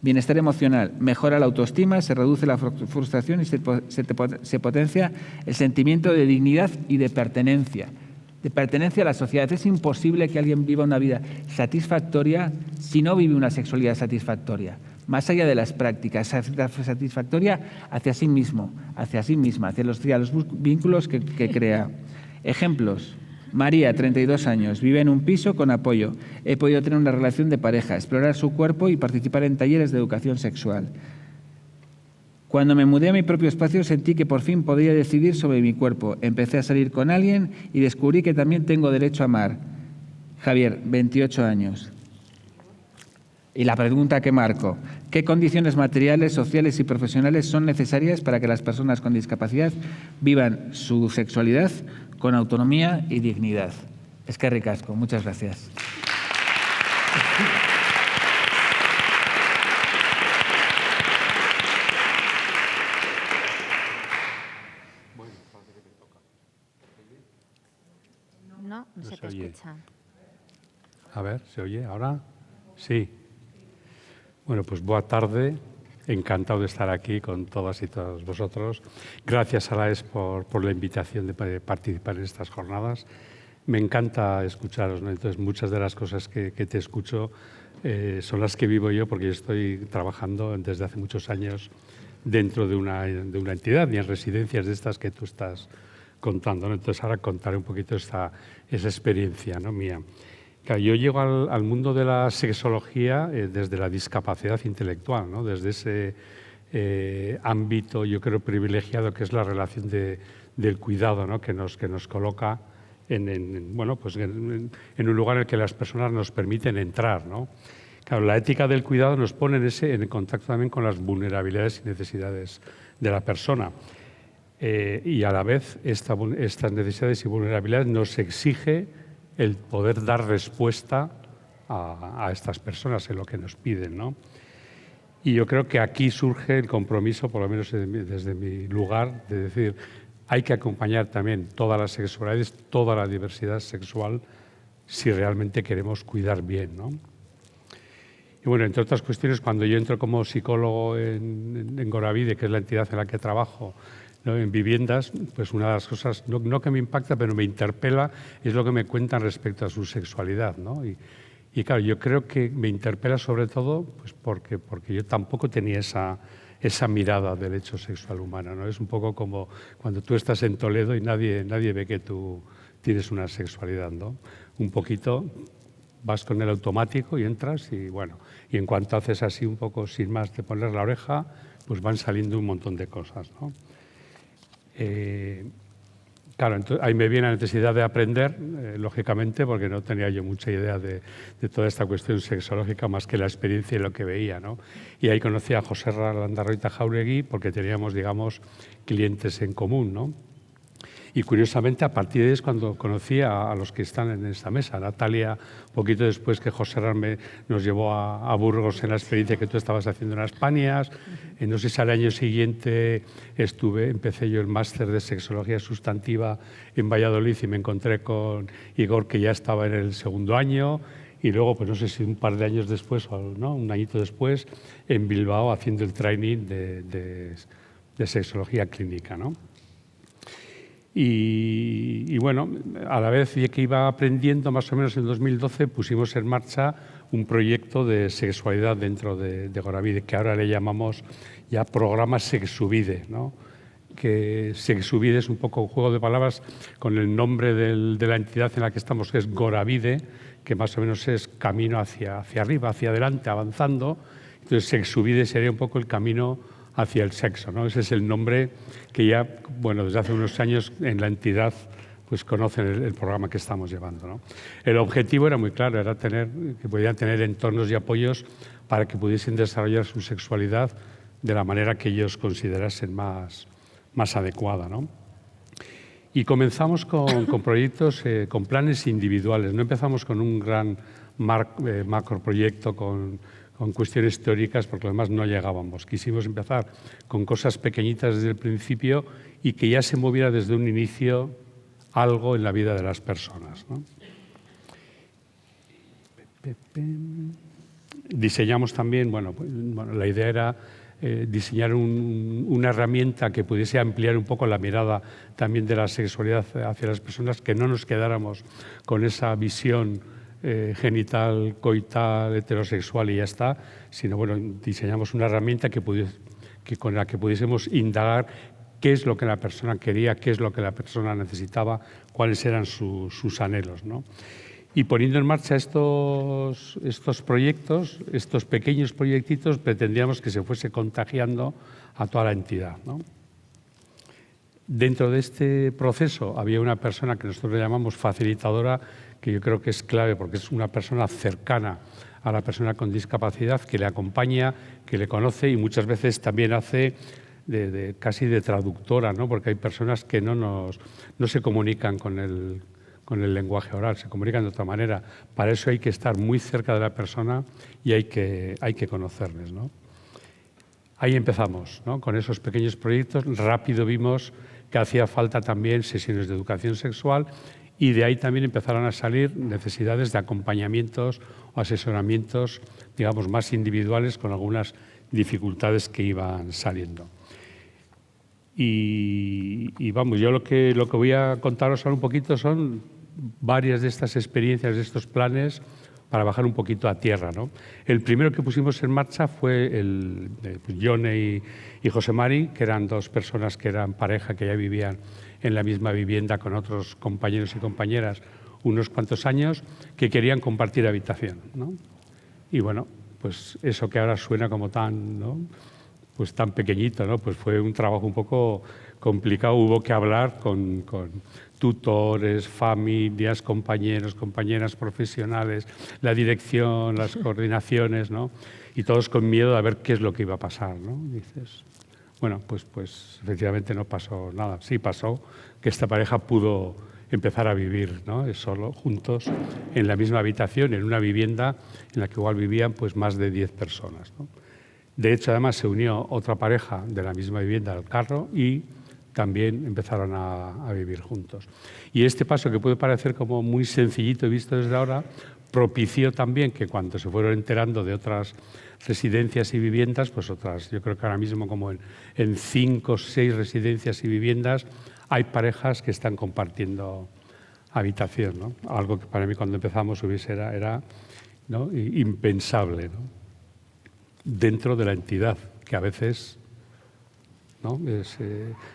Bienestar emocional, mejora la autoestima, se reduce la frustración y se potencia el sentimiento de dignidad y de pertenencia a la sociedad. Es imposible que alguien viva una vida satisfactoria si no vive una sexualidad satisfactoria, más allá de las prácticas, satisfactoria hacia sí mismo, hacia sí misma, hacia los vínculos que crea. Ejemplos. María, 32 años, vive en un piso con apoyo. He podido tener una relación de pareja, explorar su cuerpo y participar en talleres de educación sexual. Cuando me mudé a mi propio espacio sentí que por fin podía decidir sobre mi cuerpo. Empecé a salir con alguien y descubrí que también tengo derecho a amar. Javier, 28 años. Y la pregunta que marco, ¿qué condiciones materiales, sociales y profesionales son necesarias para que las personas con discapacidad vivan su sexualidad con autonomía y dignidad? Eskerrik asko. Muchas gracias. No se te escucha. A ver, ¿se oye ahora? Sí. Bueno, pues boa tarde. Encantado de estar aquí con todas y todos vosotros. Gracias a la AES por la invitación de participar en estas jornadas. Me encanta escucharos, ¿no? Entonces, muchas de las cosas que te escucho son las que vivo yo, porque yo estoy trabajando desde hace muchos años dentro de una entidad y en residencias de estas que tú estás contando, ¿no? Entonces ahora contaré un poquito esa experiencia, ¿no?, mía. Claro, yo llego al mundo de la sexología desde la discapacidad intelectual, ¿no?, desde ese ámbito, yo creo, privilegiado que es la relación del cuidado, ¿no?, que nos coloca en un lugar en el que las personas nos permiten entrar, ¿no? Claro, la ética del cuidado nos pone en contacto también con las vulnerabilidades y necesidades de la persona. Y a la vez estas necesidades y vulnerabilidades nos exige el poder dar respuesta a estas personas en lo que nos piden, ¿no? Y yo creo que aquí surge el compromiso, por lo menos desde mi lugar, de decir, hay que acompañar también todas las sexualidades, toda la diversidad sexual, si realmente queremos cuidar bien, ¿no? Y bueno, entre otras cuestiones, cuando yo entro como psicólogo en Goravide, que es la entidad en la que trabajo, ¿no?, en viviendas, pues una de las cosas, no que me impacta, pero me interpela, es lo que me cuentan respecto a su sexualidad, ¿no? Y claro, yo creo que me interpela sobre todo pues porque yo tampoco tenía esa mirada del hecho sexual humano, ¿no? Es un poco como cuando tú estás en Toledo y nadie ve que tú tienes una sexualidad, ¿no? Un poquito vas con el automático y entras y bueno, y en cuanto haces así un poco sin más de poner la oreja, pues van saliendo un montón de cosas, ¿no? Claro, entonces ahí me viene la necesidad de aprender, lógicamente, porque no tenía yo mucha idea de toda esta cuestión sexológica más que la experiencia y lo que veía, ¿no? Y ahí conocí a José Landarroita Jauregui porque teníamos, digamos, clientes en común, ¿no? Y curiosamente, a partir de ahí es cuando conocí a los que están en esta mesa. Natalia, poquito después que José nos llevó a Burgos en la experiencia que tú estabas haciendo en España. No sé si al año siguiente empecé yo el máster de sexología sustantiva en Valladolid y me encontré con Igor, que ya estaba en el segundo año. Y luego, pues no sé si un par de años después, o no, un añito después, en Bilbao haciendo el training de sexología clínica, ¿no? Y bueno, a la vez que iba aprendiendo, más o menos en 2012, pusimos en marcha un proyecto de sexualidad dentro de Goravide, que ahora le llamamos ya programa Sexuvide, ¿no? Que Sexuvide es un poco un juego de palabras con el nombre de la entidad en la que estamos, que es Goravide, que más o menos es camino hacia arriba, hacia adelante, avanzando. Entonces, Sexuvide sería un poco el camino hacia el sexo, ¿no? Ese es el nombre que ya, bueno, desde hace unos años en la entidad pues conocen el programa que estamos llevando, ¿no? El objetivo era muy claro, era que pudieran tener entornos y apoyos para que pudiesen desarrollar su sexualidad de la manera que ellos considerasen más adecuada, ¿no? Y comenzamos con proyectos, con planes individuales. No empezamos con un gran macroproyecto con cuestiones teóricas, porque además no llegábamos. Quisimos empezar con cosas pequeñitas desde el principio y que ya se moviera desde un inicio algo en la vida de las personas, ¿no? Diseñamos también, bueno, la idea era diseñar una herramienta que pudiese ampliar un poco la mirada también de la sexualidad hacia las personas, que no nos quedáramos con esa visión genital, coital, heterosexual y ya está, sino bueno, diseñamos una herramienta con la que pudiésemos indagar qué es lo que la persona quería, qué es lo que la persona necesitaba, cuáles eran sus anhelos, ¿no? Y poniendo en marcha estos proyectos, estos pequeños proyectitos, pretendíamos que se fuese contagiando a toda la entidad, ¿no? Dentro de este proceso había una persona que nosotros le llamamos facilitadora, que yo creo que es clave porque es una persona cercana a la persona con discapacidad, que le acompaña, que le conoce y muchas veces también hace casi de traductora, ¿no? Porque hay personas que no se comunican con el lenguaje oral, se comunican de otra manera. Para eso hay que estar muy cerca de la persona y hay que conocerles, ¿no? Ahí empezamos, ¿no? Con esos pequeños proyectos. Rápido vimos que hacía falta también sesiones de educación sexual y de ahí también empezaron a salir necesidades de acompañamientos o asesoramientos, digamos, más individuales con algunas dificultades que iban saliendo. Y vamos, yo lo que voy a contaros ahora un poquito son varias de estas experiencias, de estos planes, bajar un poquito a tierra, ¿no? El primero que pusimos en marcha fue Yone y José Mari, que eran dos personas que eran pareja, que ya vivían en la misma vivienda con otros compañeros y compañeras unos cuantos años, que querían compartir habitación, ¿no? Y bueno, pues eso que ahora suena como tan, ¿no?, pues tan pequeñito, ¿no? Pues fue un trabajo un poco complicado. Hubo que hablar con tutores, familias, compañeros, compañeras profesionales, la dirección, las coordinaciones, ¿no? Y todos con miedo a ver qué es lo que iba a pasar, ¿no? Dices, bueno, pues efectivamente no pasó nada. Sí pasó que esta pareja pudo empezar a vivir, ¿no?, solo, juntos, en la misma habitación, en una vivienda en la que igual vivían pues más de 10 personas, ¿no? De hecho, además, se unió otra pareja de la misma vivienda al carro y también empezaron a vivir juntos. Y este paso, que puede parecer como muy sencillito visto desde ahora, propició también que cuando se fueron enterando de otras residencias y viviendas, pues otras, yo creo que ahora mismo como en 5 o 6 residencias y viviendas hay parejas que están compartiendo habitación, ¿no? Algo que para mí cuando empezamos era ¿no?, impensable, ¿no?, dentro de la entidad, que a veces, ¿no?,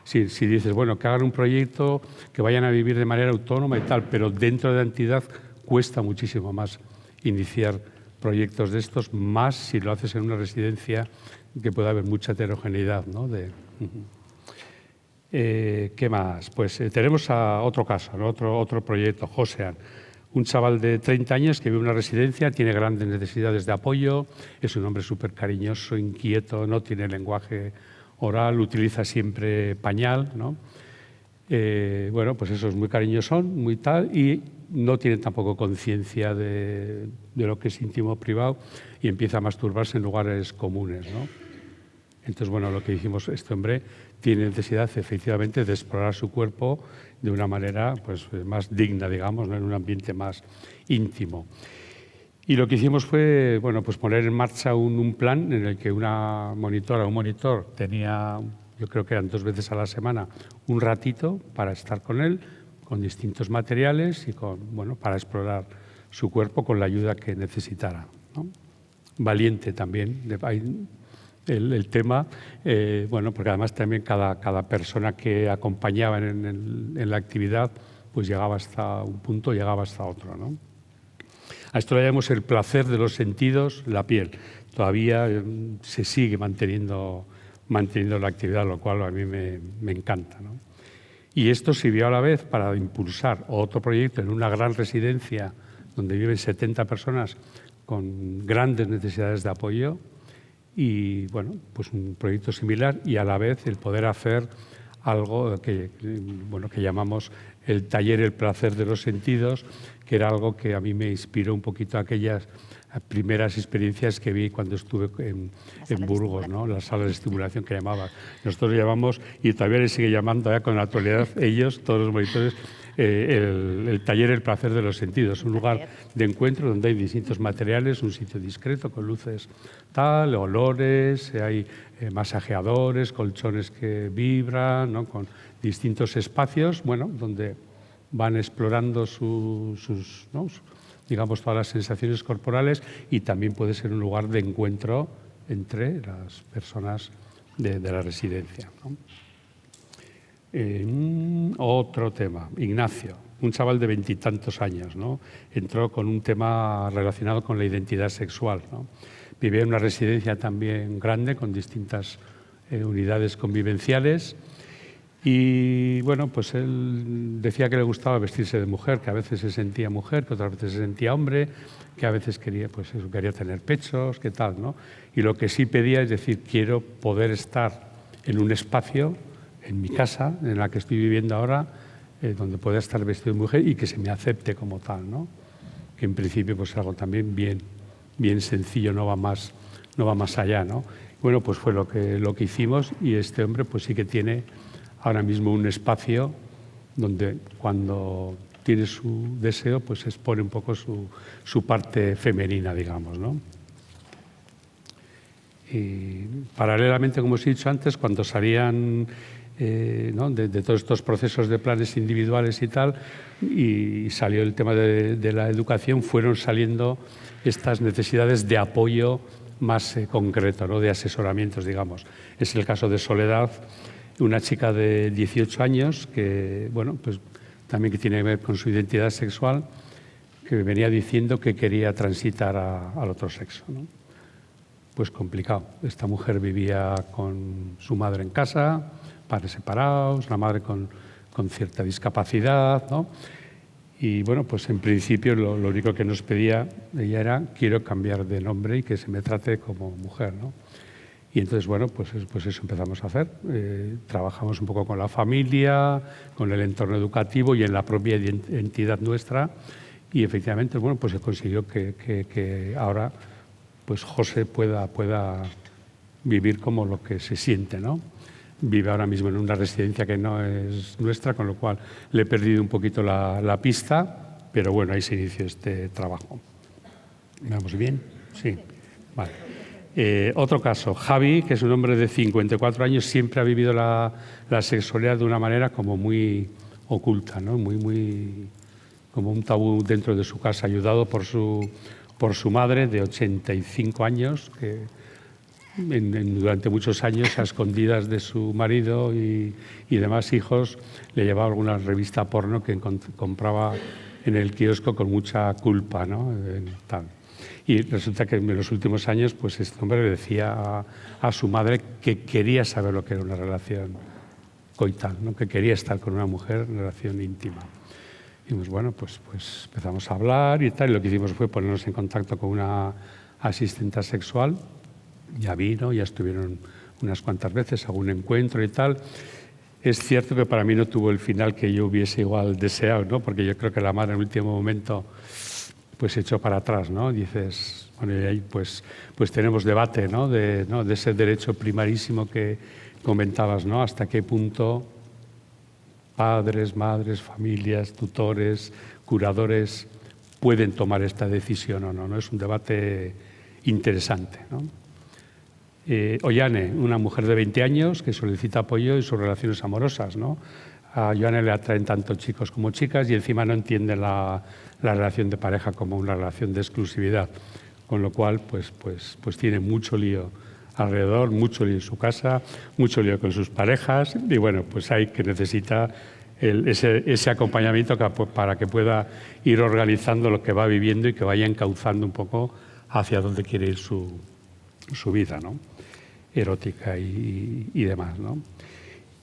si dices, bueno, que hagan un proyecto, que vayan a vivir de manera autónoma y tal, pero dentro de la entidad cuesta muchísimo más iniciar proyectos de estos, más si lo haces en una residencia que puede haber mucha heterogeneidad, ¿no? ¿Qué más? Pues tenemos a otro caso, ¿no?, otro proyecto, Josean. Un chaval de 30 años que vive en una residencia, tiene grandes necesidades de apoyo, es un hombre súper cariñoso, inquieto, no tiene lenguaje oral, utiliza siempre pañal, ¿no? Bueno, pues eso, es muy cariñoso, muy tal, y no tiene tampoco conciencia de lo que es íntimo privado y empieza a masturbarse en lugares comunes, ¿no? Entonces, bueno, lo que dijimos, este hombre tiene necesidad efectivamente de explorar su cuerpo de una manera pues más digna, digamos, ¿no?, en un ambiente más íntimo. Y lo que hicimos fue, bueno, pues poner en marcha un plan en el que una monitora o un monitor tenía, yo creo que eran 2 veces a la semana, un ratito para estar con él, con distintos materiales y bueno, para explorar su cuerpo con la ayuda que necesitara, ¿no? Valiente también el tema, bueno, porque además también cada persona que acompañaba en la actividad pues llegaba hasta un punto, llegaba hasta otro, ¿no? A esto le llamamos el placer de los sentidos, la piel. Todavía se sigue manteniendo la actividad, lo cual a mí me encanta, ¿no? Y esto sirvió a la vez para impulsar otro proyecto en una gran residencia donde viven 70 personas con grandes necesidades de apoyo y, bueno, pues un proyecto similar y a la vez el poder hacer algo que llamamos el taller El placer de los sentidos, que era algo que a mí me inspiró un poquito aquellas primeras experiencias que vi cuando estuve en Burgos, ¿no?, la sala de estimulación que llamaba. Nosotros lo llamamos, y todavía le sigue llamando ya con la actualidad, ellos, todos los monitores, el taller El placer de los sentidos, un lugar de encuentro donde hay distintos materiales, un sitio discreto con luces tal, olores, hay masajeadores, colchones que vibran, ¿no?, con distintos espacios, bueno, donde van explorando sus ¿no?, digamos, todas las sensaciones corporales, y también puede ser un lugar de encuentro entre las personas de la residencia, ¿no? Otro tema, Ignacio, un chaval de 20 y tantos años, ¿no?, entró con un tema relacionado con la identidad sexual, ¿no? Vivía en una residencia también grande con distintas unidades convivenciales. Y bueno, pues él decía que le gustaba vestirse de mujer, que a veces se sentía mujer, que otras veces se sentía hombre, que a veces quería, pues eso, quería tener pechos, qué tal, ¿no? Y lo que sí pedía es decir, quiero poder estar en un espacio, en mi casa, en la que estoy viviendo ahora, donde pueda estar vestido de mujer y que se me acepte como tal, ¿no? Que en principio pues es algo también bien sencillo, no va más allá, ¿no? Bueno, pues fue lo que hicimos, y este hombre pues sí que tiene ahora mismo un espacio donde cuando tiene su deseo pues expone un poco su parte femenina, digamos, ¿no? Y paralelamente, como os he dicho antes, cuando salían ¿no? de todos estos procesos de planes individuales y tal, y salió el tema de la educación, fueron saliendo estas necesidades de apoyo más concreto, ¿no? De asesoramientos, digamos. Es el caso de Soledad, una chica de 18 años que, bueno, pues también que tiene que ver con su identidad sexual, que venía diciendo que quería transitar al otro sexo, ¿no? Pues complicado. Esta mujer vivía con su madre en casa, padres separados, la madre con cierta discapacidad, ¿no? Y bueno, pues en principio lo único que nos pedía ella era: quiero cambiar de nombre y que se me trate como mujer, ¿no? Y entonces, bueno, pues eso empezamos a hacer. Trabajamos un poco con la familia, con el entorno educativo y en la propia entidad nuestra. Y efectivamente, bueno, pues se consiguió que ahora pues José pueda vivir como lo que se siente, ¿no? Vive ahora mismo en una residencia que no es nuestra, con lo cual le he perdido un poquito la pista, pero bueno, ahí se inició este trabajo. ¿Vamos bien? Sí. Vale. Otro caso, Javi, que es un hombre de 54 años, siempre ha vivido la sexualidad de una manera como muy oculta, ¿no? Muy como un tabú dentro de su casa, ayudado por su madre de 85 años, que durante muchos años, a escondidas de su marido y demás hijos, le llevaba alguna revista porno que compraba en el kiosco con mucha culpa, ¿no? Tal. Y resulta que en los últimos años, pues este hombre le decía a su madre que quería saber lo que era una relación coital, ¿no? Que quería estar con una mujer en relación íntima. Y pues bueno, pues empezamos a hablar y tal, y lo que hicimos fue ponernos en contacto con una asistenta sexual. Ya vino, ya estuvieron unas cuantas veces, algún encuentro y tal. Es cierto que para mí no tuvo el final que yo hubiese igual deseado, ¿no? Porque yo creo que la madre en el último momento pues se echó para atrás, ¿no? Dices, bueno, y ahí pues tenemos debate, ¿no? De ese derecho primarísimo que comentabas, ¿no? Hasta qué punto padres, madres, familias, tutores, curadores pueden tomar esta decisión o no, ¿no? Es un debate interesante, ¿no? Ollane, una mujer de 20 años que solicita apoyo en sus relaciones amorosas, ¿no? A Ollane le atraen tanto chicos como chicas y encima no entiende la relación de pareja como una relación de exclusividad, con lo cual pues tiene mucho lío alrededor, mucho lío en su casa, mucho lío con sus parejas y bueno, pues hay que necesita ese acompañamiento para que pueda ir organizando lo que va viviendo y que vaya encauzando un poco hacia dónde quiere ir su vida, ¿no? Erótica y demás, ¿no?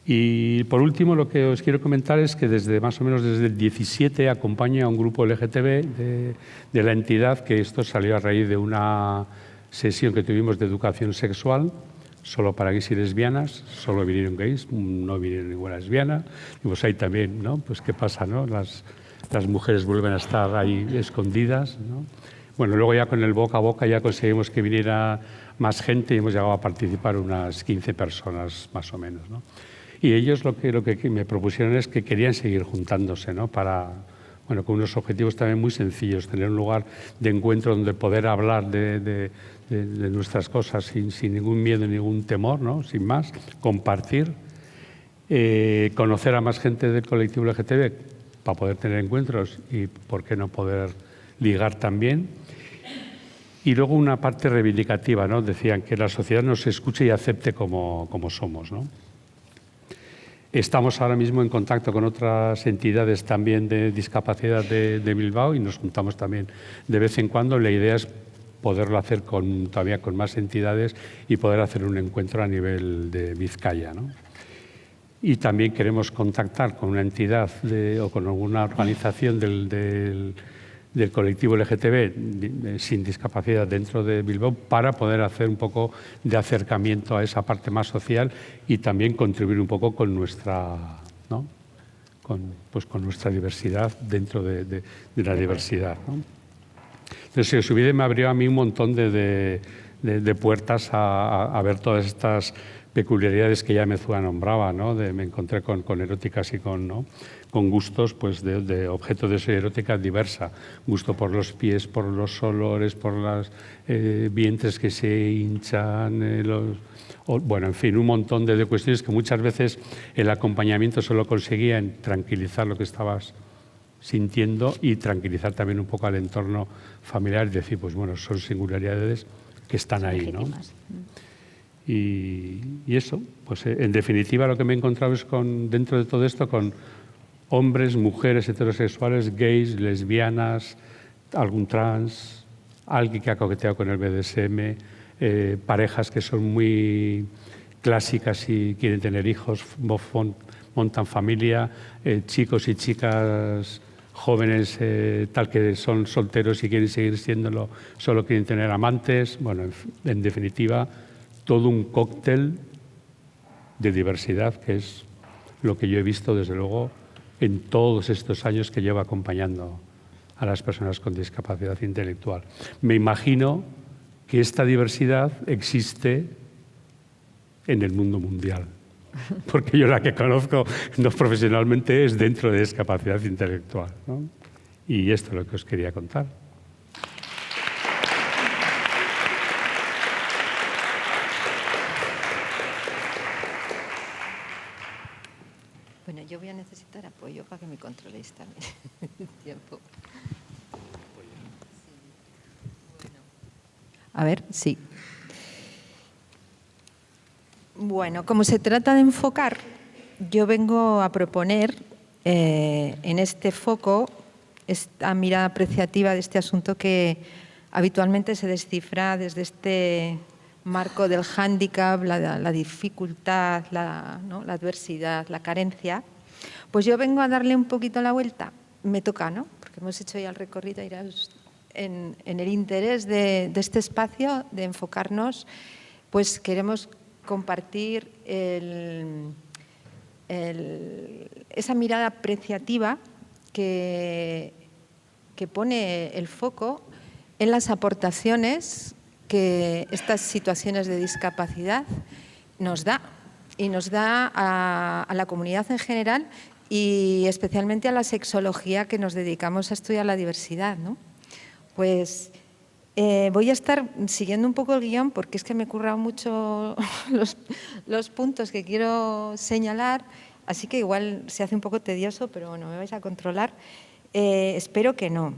Y por último, lo que os quiero comentar es que más o menos desde el 17 acompaño a un grupo LGTB de la entidad, que esto salió a raíz de una sesión que tuvimos de educación sexual, solo para gays y lesbianas, solo vinieron gays, no vinieron ninguna lesbiana. Y pues ahí también, ¿no? Pues qué pasa, ¿no? Las mujeres vuelven a estar ahí escondidas, ¿no? Bueno, luego ya con el boca a boca ya conseguimos que viniera más gente y hemos llegado a participar unas 15 personas más o menos, ¿no? Y ellos lo que me propusieron es que querían seguir juntándose, ¿no? Con unos objetivos también muy sencillos, tener un lugar de encuentro donde poder hablar de nuestras cosas sin ningún miedo, ningún temor, ¿no? Sin más, compartir, conocer a más gente del colectivo LGTB para poder tener encuentros y, ¿por qué no poder ligar también? Y luego una parte reivindicativa, ¿no? Decían que la sociedad nos escuche y acepte como somos, ¿no? Estamos ahora mismo en contacto con otras entidades también de discapacidad de Bilbao y nos juntamos también de vez en cuando. La idea es poderlo hacer todavía con más entidades y poder hacer un encuentro a nivel de Vizcaya, ¿no? Y también queremos contactar con una entidad o con alguna organización del colectivo LGTB sin discapacidad dentro de Bilbao para poder hacer un poco de acercamiento a esa parte más social y también contribuir un poco con nuestra, ¿no? con nuestra diversidad dentro de la diversidad, ¿no? Entonces, Subide me abrió a mí un montón de de puertas a ver todas estas peculiaridades que ya Mezúa nombraba, ¿no? Me encontré con eróticas y con gustos pues, de objetos de erótica diversa. Gusto por los pies, por los olores, por los vientres que se hinchan, bueno, en fin, un montón de cuestiones que muchas veces el acompañamiento solo conseguía en tranquilizar lo que estabas sintiendo y tranquilizar también un poco al entorno familiar y decir, pues bueno, son singularidades que están ahí, ¿no? Y eso, pues en definitiva lo que me he encontrado es dentro de todo esto con hombres, mujeres heterosexuales, gays, lesbianas, algún trans, alguien que ha coqueteado con el BDSM, parejas que son muy clásicas y quieren tener hijos, montan familia, chicos y chicas jóvenes tal que son solteros y quieren seguir siéndolo, solo quieren tener amantes. Bueno, en definitiva, todo un cóctel de diversidad que es lo que yo he visto, desde luego, en todos estos años que llevo acompañando a las personas con discapacidad intelectual. Me imagino que esta diversidad existe en el mundo mundial, porque yo la que conozco no profesionalmente es dentro de discapacidad intelectual, ¿no? Y esto es lo que os quería contar. Bueno, yo voy a necesitar apoyo para que me controléis también el tiempo. A ver, sí. Bueno, como se trata de enfocar, yo vengo a proponer en este foco esta mirada apreciativa de este asunto que habitualmente se descifra desde este marco del hándicap, la dificultad, la adversidad, la carencia. Pues yo vengo a darle un poquito la vuelta. Me toca, ¿no? Porque hemos hecho ya el recorrido en el interés de este espacio, de enfocarnos, pues queremos compartir esa mirada apreciativa que pone el foco en las aportaciones que estas situaciones de discapacidad nos da, y nos da a la comunidad en general y especialmente a la sexología que nos dedicamos a estudiar la diversidad, ¿no? Pues voy a estar siguiendo un poco el guión porque es que me he currado mucho los puntos que quiero señalar, así que igual se hace un poco tedioso, pero bueno, me vais a controlar. Espero que no.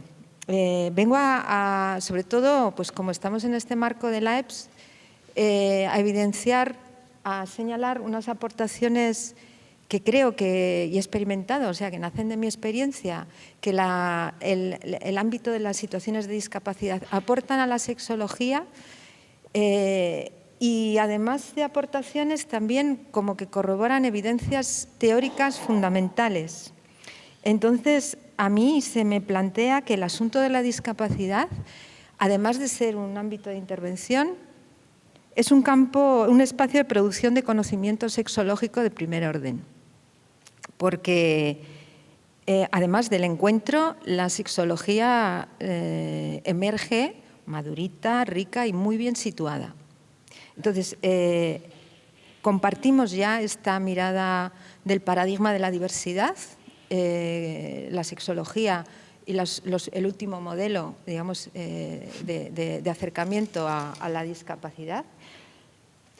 Vengo sobre todo, pues como estamos en este marco de la EPS, a evidenciar, a señalar unas aportaciones que creo que, y he experimentado, o sea, que nacen de mi experiencia, que el ámbito de las situaciones de discapacidad aportan a la sexología y además de aportaciones también como que corroboran evidencias teóricas fundamentales. Entonces, a mí se me plantea que el asunto de la discapacidad, además de ser un ámbito de intervención, es un campo, un espacio de producción de conocimiento sexológico de primer orden. Porque, además del encuentro, la sexología emerge madurita, rica y muy bien situada. Entonces, compartimos ya esta mirada del paradigma de la diversidad, la sexología y el último modelo, digamos, de acercamiento a la discapacidad,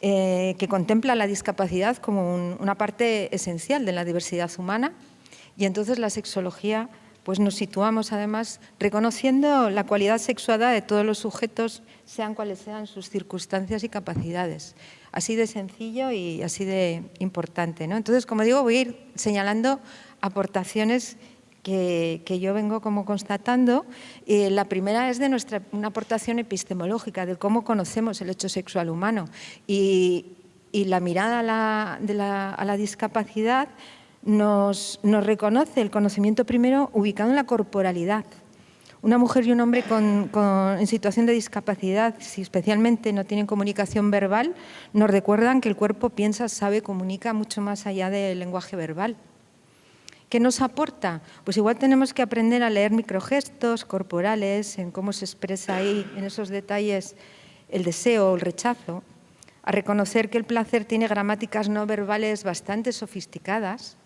que contempla la discapacidad como una parte esencial de la diversidad humana, y entonces la sexología, pues nos situamos además reconociendo la cualidad sexuada de todos los sujetos, sean cuales sean sus circunstancias y capacidades. Así de sencillo y así de importante, ¿no? Entonces, como digo, voy a ir señalando aportaciones que yo vengo como constatando. La primera es de una aportación epistemológica, de cómo conocemos el hecho sexual humano. Y la mirada a la discapacidad nos reconoce el conocimiento primero ubicado en la corporalidad. Una mujer y un hombre en situación de discapacidad, si especialmente no tienen comunicación verbal, nos recuerdan que el cuerpo piensa, sabe, comunica mucho más allá del lenguaje verbal. ¿Qué nos aporta? Pues igual tenemos que aprender a leer microgestos corporales, en cómo se expresa ahí, en esos detalles el deseo o el rechazo, a reconocer que el placer tiene gramáticas no verbales bastante sofisticadas,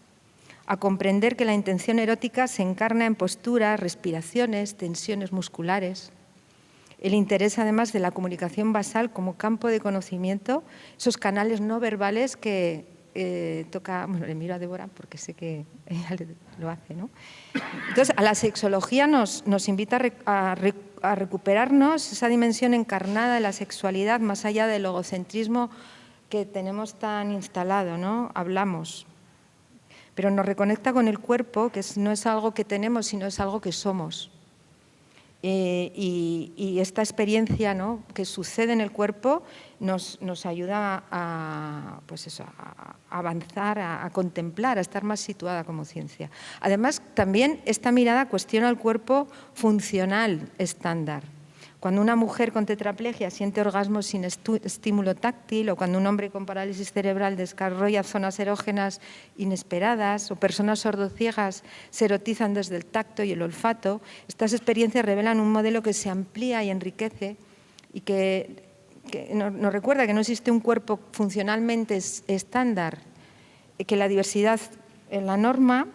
a comprender que la intención erótica se encarna en posturas, respiraciones, tensiones musculares. El interés, además, de la comunicación basal como campo de conocimiento, esos canales no verbales que toca... Bueno, le miro a Débora porque sé que ella lo hace, ¿no? Entonces, a la sexología nos invita a recuperarnos esa dimensión encarnada de la sexualidad más allá del egocentrismo que tenemos tan instalado, ¿no? Hablamos. Pero nos reconecta con el cuerpo, que no es algo que tenemos, sino es algo que somos. Y esta experiencia, ¿no?, que sucede en el cuerpo nos ayuda a avanzar, a contemplar, a estar más situada como ciencia. Además, también esta mirada cuestiona el cuerpo funcional estándar. Cuando una mujer con tetraplegia siente orgasmos sin estímulo táctil, o cuando un hombre con parálisis cerebral desarrolla zonas erógenas inesperadas, o personas sordociegas se erotizan desde el tacto y el olfato, estas experiencias revelan un modelo que se amplía y enriquece y que nos recuerda que no existe un cuerpo funcionalmente estándar, que la diversidad es la norma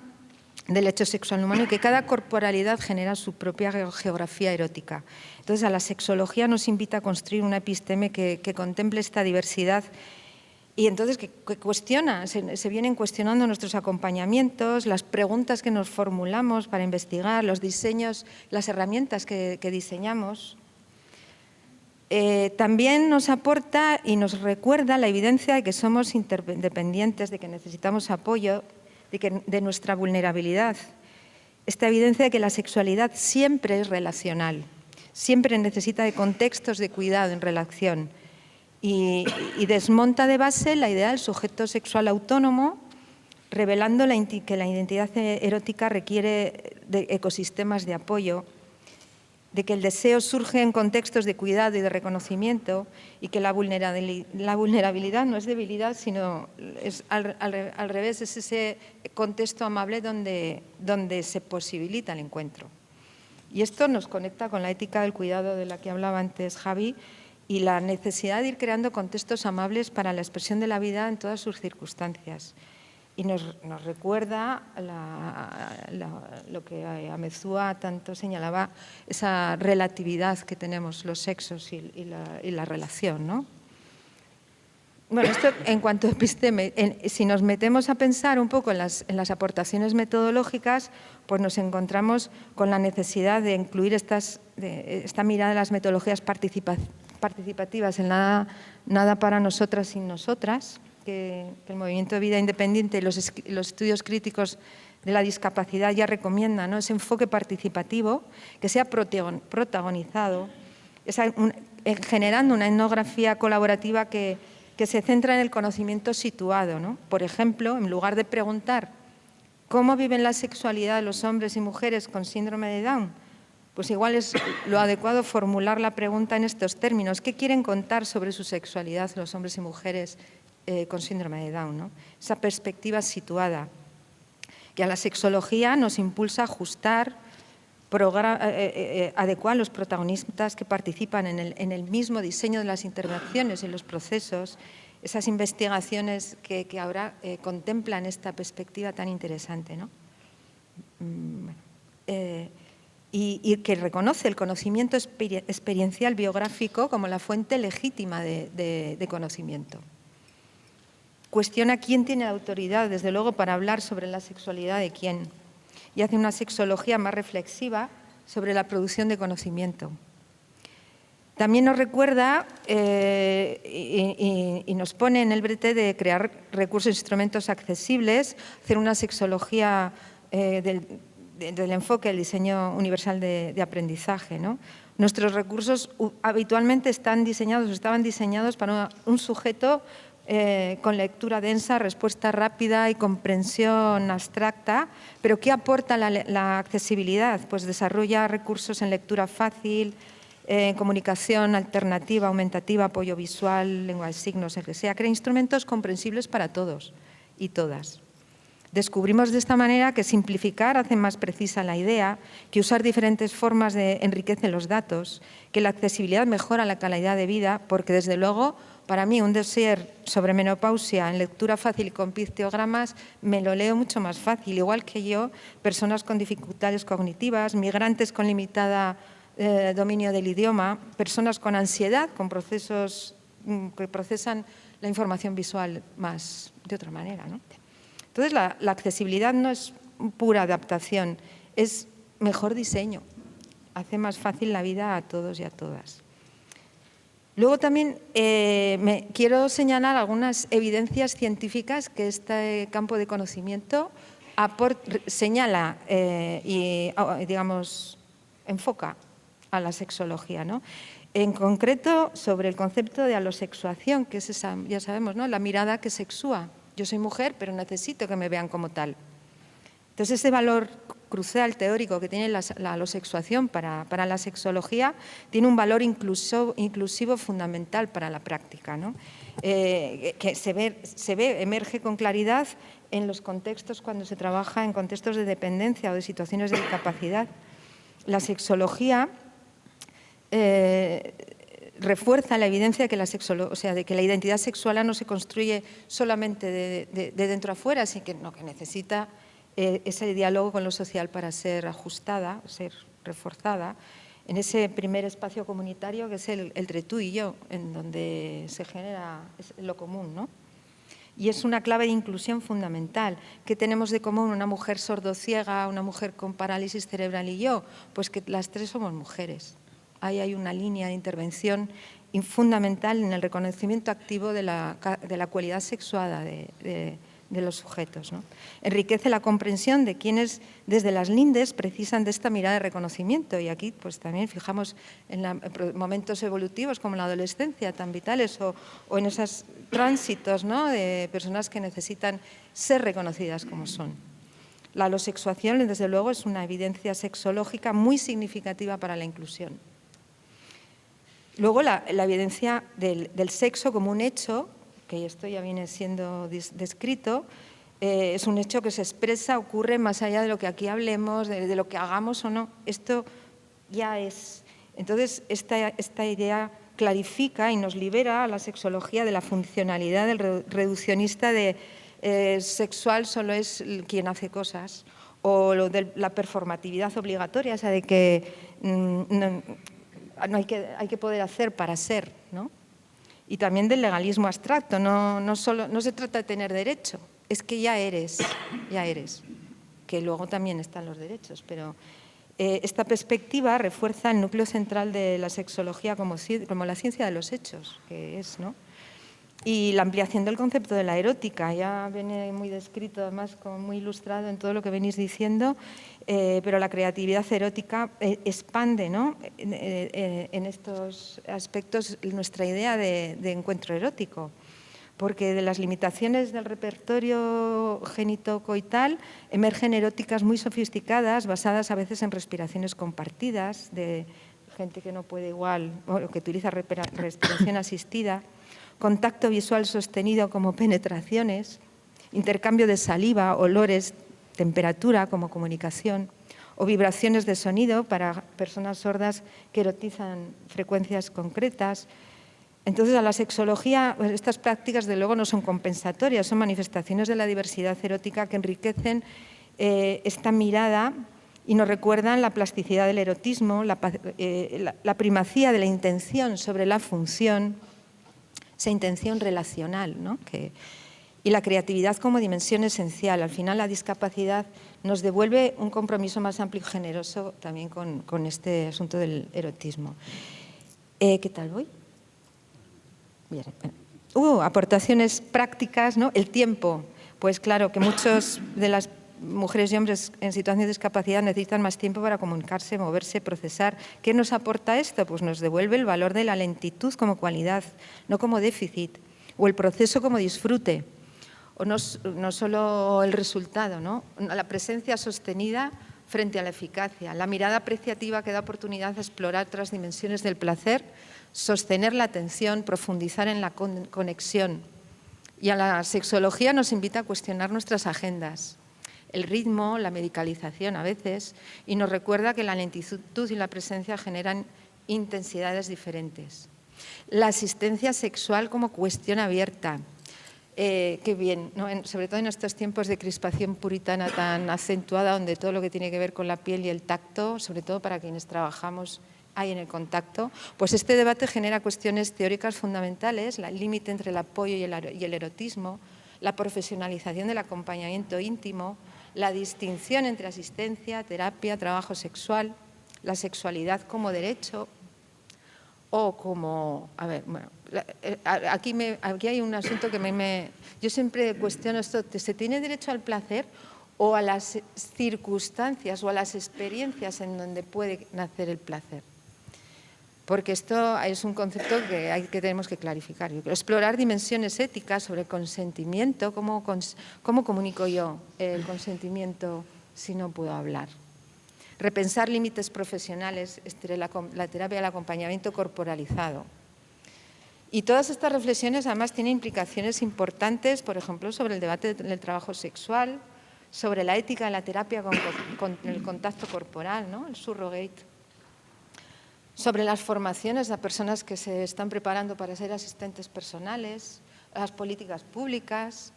del hecho sexual humano y que cada corporalidad genera su propia geografía erótica. Entonces, a la sexología nos invita a construir una episteme que contemple esta diversidad y entonces que cuestiona, se vienen cuestionando nuestros acompañamientos, las preguntas que nos formulamos para investigar, los diseños, las herramientas que diseñamos. También nos aporta y nos recuerda la evidencia de que somos interdependientes, de que necesitamos apoyo, de nuestra vulnerabilidad. Esta evidencia de que la sexualidad siempre es relacional, siempre necesita de contextos de cuidado en relación y desmonta de base la idea del sujeto sexual autónomo, revelando que la identidad erótica requiere de ecosistemas de apoyo, de que el deseo surge en contextos de cuidado y de reconocimiento y que la vulnerabilidad no es debilidad, sino es al revés, es ese contexto amable donde se posibilita el encuentro. Y esto nos conecta con la ética del cuidado de la que hablaba antes Javi y la necesidad de ir creando contextos amables para la expresión de la vida en todas sus circunstancias. Y nos recuerda lo que Amezúa tanto señalaba, esa relatividad que tenemos los sexos y la relación, ¿no? Bueno, esto en cuanto a episteme, si nos metemos a pensar un poco en las aportaciones metodológicas, pues nos encontramos con la necesidad de incluir esta mirada de las metodologías participativas en nada para nosotras sin nosotras, que el Movimiento de Vida Independiente y los estudios críticos de la discapacidad ya recomiendan, ¿no? Ese enfoque participativo que sea protagonizado, generando una etnografía colaborativa que se centra en el conocimiento situado, ¿no? Por ejemplo, en lugar de preguntar cómo viven la sexualidad los hombres y mujeres con síndrome de Down, pues igual es lo adecuado formular la pregunta en estos términos. ¿Qué quieren contar sobre su sexualidad los hombres y mujeres con síndrome de Down, ¿no? Esa perspectiva situada, que a la sexología nos impulsa a ajustar, adecuar los protagonistas que participan en el mismo diseño de las intervenciones y los procesos, esas investigaciones que ahora contemplan esta perspectiva tan interesante, ¿no? Y que reconoce el conocimiento experiencial biográfico como la fuente legítima de conocimiento. Cuestiona quién tiene la autoridad, desde luego, para hablar sobre la sexualidad de quién, y hace una sexología más reflexiva sobre la producción de conocimiento. También nos recuerda y nos pone en el brete de crear recursos e instrumentos accesibles, hacer una sexología del enfoque del diseño universal de aprendizaje, ¿no? Nuestros recursos habitualmente estaban diseñados para un sujeto con lectura densa, respuesta rápida y comprensión abstracta, pero ¿qué aporta la accesibilidad? Pues desarrolla recursos en lectura fácil, comunicación alternativa, aumentativa, apoyo visual, lengua de signos, el que sea, crea instrumentos comprensibles para todos y todas. Descubrimos de esta manera que simplificar hace más precisa la idea, que usar diferentes formas enriquece los datos, que la accesibilidad mejora la calidad de vida, porque desde luego para mí un dossier sobre menopausia en lectura fácil y con pictogramas me lo leo mucho más fácil, igual que yo, personas con dificultades cognitivas, migrantes con limitada dominio del idioma, personas con ansiedad, con procesos que procesan la información visual más de otra manera, ¿no? Entonces, la accesibilidad no es pura adaptación, es mejor diseño, hace más fácil la vida a todos y a todas. Luego también quiero señalar algunas evidencias científicas que este campo de conocimiento señala y, digamos, enfoca a la sexología, ¿no? En concreto, sobre el concepto de alosexuación, que es esa, ya sabemos, ¿no?, la mirada que sexúa. Yo soy mujer, pero necesito que me vean como tal. Entonces, ese valor crucial teórico que tiene la alosexuación para la sexología tiene un valor inclusivo fundamental para la práctica, ¿no? Que emerge con claridad en los contextos cuando se trabaja en contextos de dependencia o de situaciones de discapacidad. La sexología refuerza la evidencia de que de que la identidad sexual no se construye solamente de dentro a fuera, sino que necesita ese diálogo con lo social para ser ajustada, ser reforzada en ese primer espacio comunitario que es el entre tú y yo, en donde se genera lo común, ¿no? Y es una clave de inclusión fundamental. ¿Qué tenemos de común una mujer sordociega, una mujer con parálisis cerebral y yo? Pues que las tres somos mujeres. Ahí hay una línea de intervención fundamental en el reconocimiento activo de la cualidad sexuada de los sujetos, ¿no? Enriquece la comprensión de quienes desde las lindes precisan de esta mirada de reconocimiento, y aquí pues también fijamos en momentos evolutivos como la adolescencia tan vitales o en esos tránsitos, ¿no?, de personas que necesitan ser reconocidas como son. La alosexuación, desde luego, es una evidencia sexológica muy significativa para la inclusión. Luego, la evidencia del sexo como un hecho, que esto ya viene siendo descrito, es un hecho que se expresa, ocurre más allá de lo que aquí hablemos, de lo que hagamos o no. Esto ya es. Entonces, esta idea clarifica y nos libera a la sexología de la funcionalidad del reduccionista de sexual solo es quien hace cosas, o lo de la performatividad obligatoria, o sea, de que hay que poder hacer para ser, ¿no? Y también del legalismo abstracto, no se trata de tener derecho, es que ya eres, que luego también están los derechos, pero esta perspectiva refuerza el núcleo central de la sexología como la ciencia de los hechos, que es, ¿no? Y la ampliación del concepto de la erótica, ya viene muy descrito, además como muy ilustrado en todo lo que venís diciendo, pero la creatividad erótica expande, ¿no?, en estos aspectos nuestra idea de encuentro erótico, porque de las limitaciones del repertorio genitocoital emergen eróticas muy sofisticadas, basadas a veces en respiraciones compartidas, de gente que no puede igual, o que utiliza respiración asistida, contacto visual sostenido como penetraciones, intercambio de saliva, olores, temperatura como comunicación, o vibraciones de sonido para personas sordas que erotizan frecuencias concretas. Entonces, a la sexología, estas prácticas, de luego, no son compensatorias, son manifestaciones de la diversidad erótica que enriquecen esta mirada y nos recuerdan la plasticidad del erotismo, la primacía de la intención sobre la función, esa intención relacional, ¿no?, y la creatividad como dimensión esencial. Al final, la discapacidad nos devuelve un compromiso más amplio y generoso también con este asunto del erotismo. ¿Qué tal voy? Bien. Aportaciones prácticas, ¿no? El tiempo. Pues claro que muchos de las mujeres y hombres en situación de discapacidad necesitan más tiempo para comunicarse, moverse, procesar. ¿Qué nos aporta esto? Pues nos devuelve el valor de la lentitud como cualidad, no como déficit, o el proceso como disfrute, o no solo el resultado, ¿no? La presencia sostenida frente a la eficacia, la mirada apreciativa que da oportunidad a explorar otras dimensiones del placer, sostener la atención, profundizar en la conexión. Y a la sexología nos invita a cuestionar nuestras agendas el ritmo, la medicalización a veces, y nos recuerda que la lentitud y la presencia generan intensidades diferentes. La asistencia sexual como cuestión abierta. Qué bien, ¿no? Sobre todo en estos tiempos de crispación puritana tan acentuada, donde todo lo que tiene que ver con la piel y el tacto, sobre todo para quienes trabajamos ahí en el contacto, pues este debate genera cuestiones teóricas fundamentales, el límite entre el apoyo y el erotismo, la profesionalización del acompañamiento íntimo, la distinción entre asistencia, terapia, trabajo sexual, la sexualidad como derecho o como... A ver, bueno, aquí hay un asunto que yo siempre cuestiono esto, ¿se tiene derecho al placer o a las circunstancias o a las experiencias en donde puede nacer el placer? Porque esto es un concepto que tenemos que clarificar. Explorar dimensiones éticas sobre el consentimiento, cómo comunico yo el consentimiento si no puedo hablar. Repensar límites profesionales entre la terapia y el acompañamiento corporalizado. Y todas estas reflexiones además tienen implicaciones importantes, por ejemplo, sobre el debate del trabajo sexual, sobre la ética de la terapia con el contacto corporal, ¿no? El surrogate. Sobre las formaciones de personas que se están preparando para ser asistentes personales, las políticas públicas.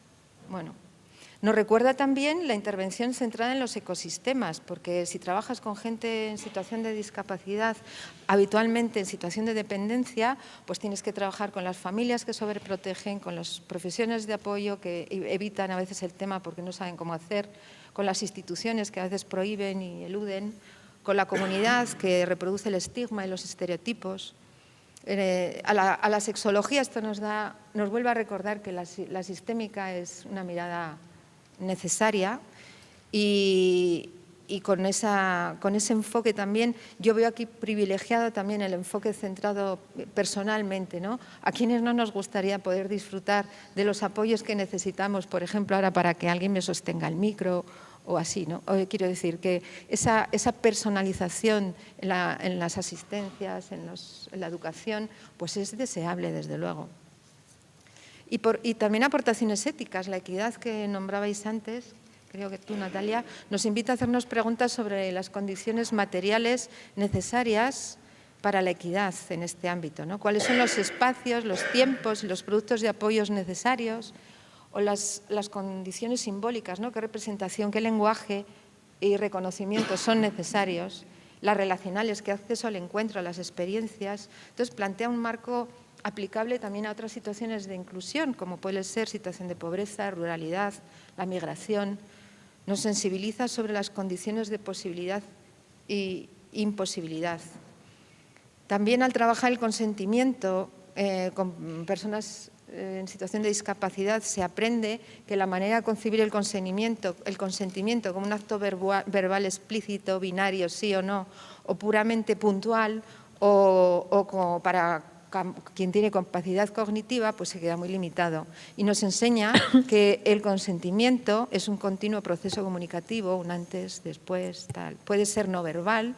Bueno, nos recuerda también la intervención centrada en los ecosistemas, porque si trabajas con gente en situación de discapacidad, habitualmente en situación de dependencia, pues tienes que trabajar con las familias que sobreprotegen, con las profesiones de apoyo que evitan a veces el tema porque no saben cómo hacer, con las instituciones que a veces prohíben y eluden, con la comunidad que reproduce el estigma y los estereotipos. A la sexología esto nos vuelve a recordar que la sistémica es una mirada necesaria y con ese enfoque también, yo veo aquí privilegiado también el enfoque centrado personalmente, ¿no? A quienes no nos gustaría poder disfrutar de los apoyos que necesitamos, por ejemplo, ahora para que alguien me sostenga el micro o así, ¿no? Quiero decir que esa personalización en las asistencias, en la educación, pues es deseable, desde luego. Y también aportaciones éticas, la equidad que nombrabais antes, creo que tú, Natalia, nos invita a hacernos preguntas sobre las condiciones materiales necesarias para la equidad en este ámbito, ¿no? ¿Cuáles son los espacios, los tiempos y los productos de apoyos necesarios? O las condiciones simbólicas, ¿no? ¿Qué representación, qué lenguaje y reconocimiento son necesarios? Las relacionales, qué acceso al encuentro, a las experiencias. Entonces, plantea un marco aplicable también a otras situaciones de inclusión, como puede ser situación de pobreza, ruralidad, la migración. Nos sensibiliza sobre las condiciones de posibilidad e imposibilidad. También al trabajar el consentimiento con personas en situación de discapacidad, se aprende que la manera de concebir el consentimiento como un acto verbal explícito, binario, sí o no, o puramente puntual, o como para quien tiene capacidad cognitiva, pues se queda muy limitado. Y nos enseña que el consentimiento es un continuo proceso comunicativo, un antes, después, tal. Puede ser no verbal,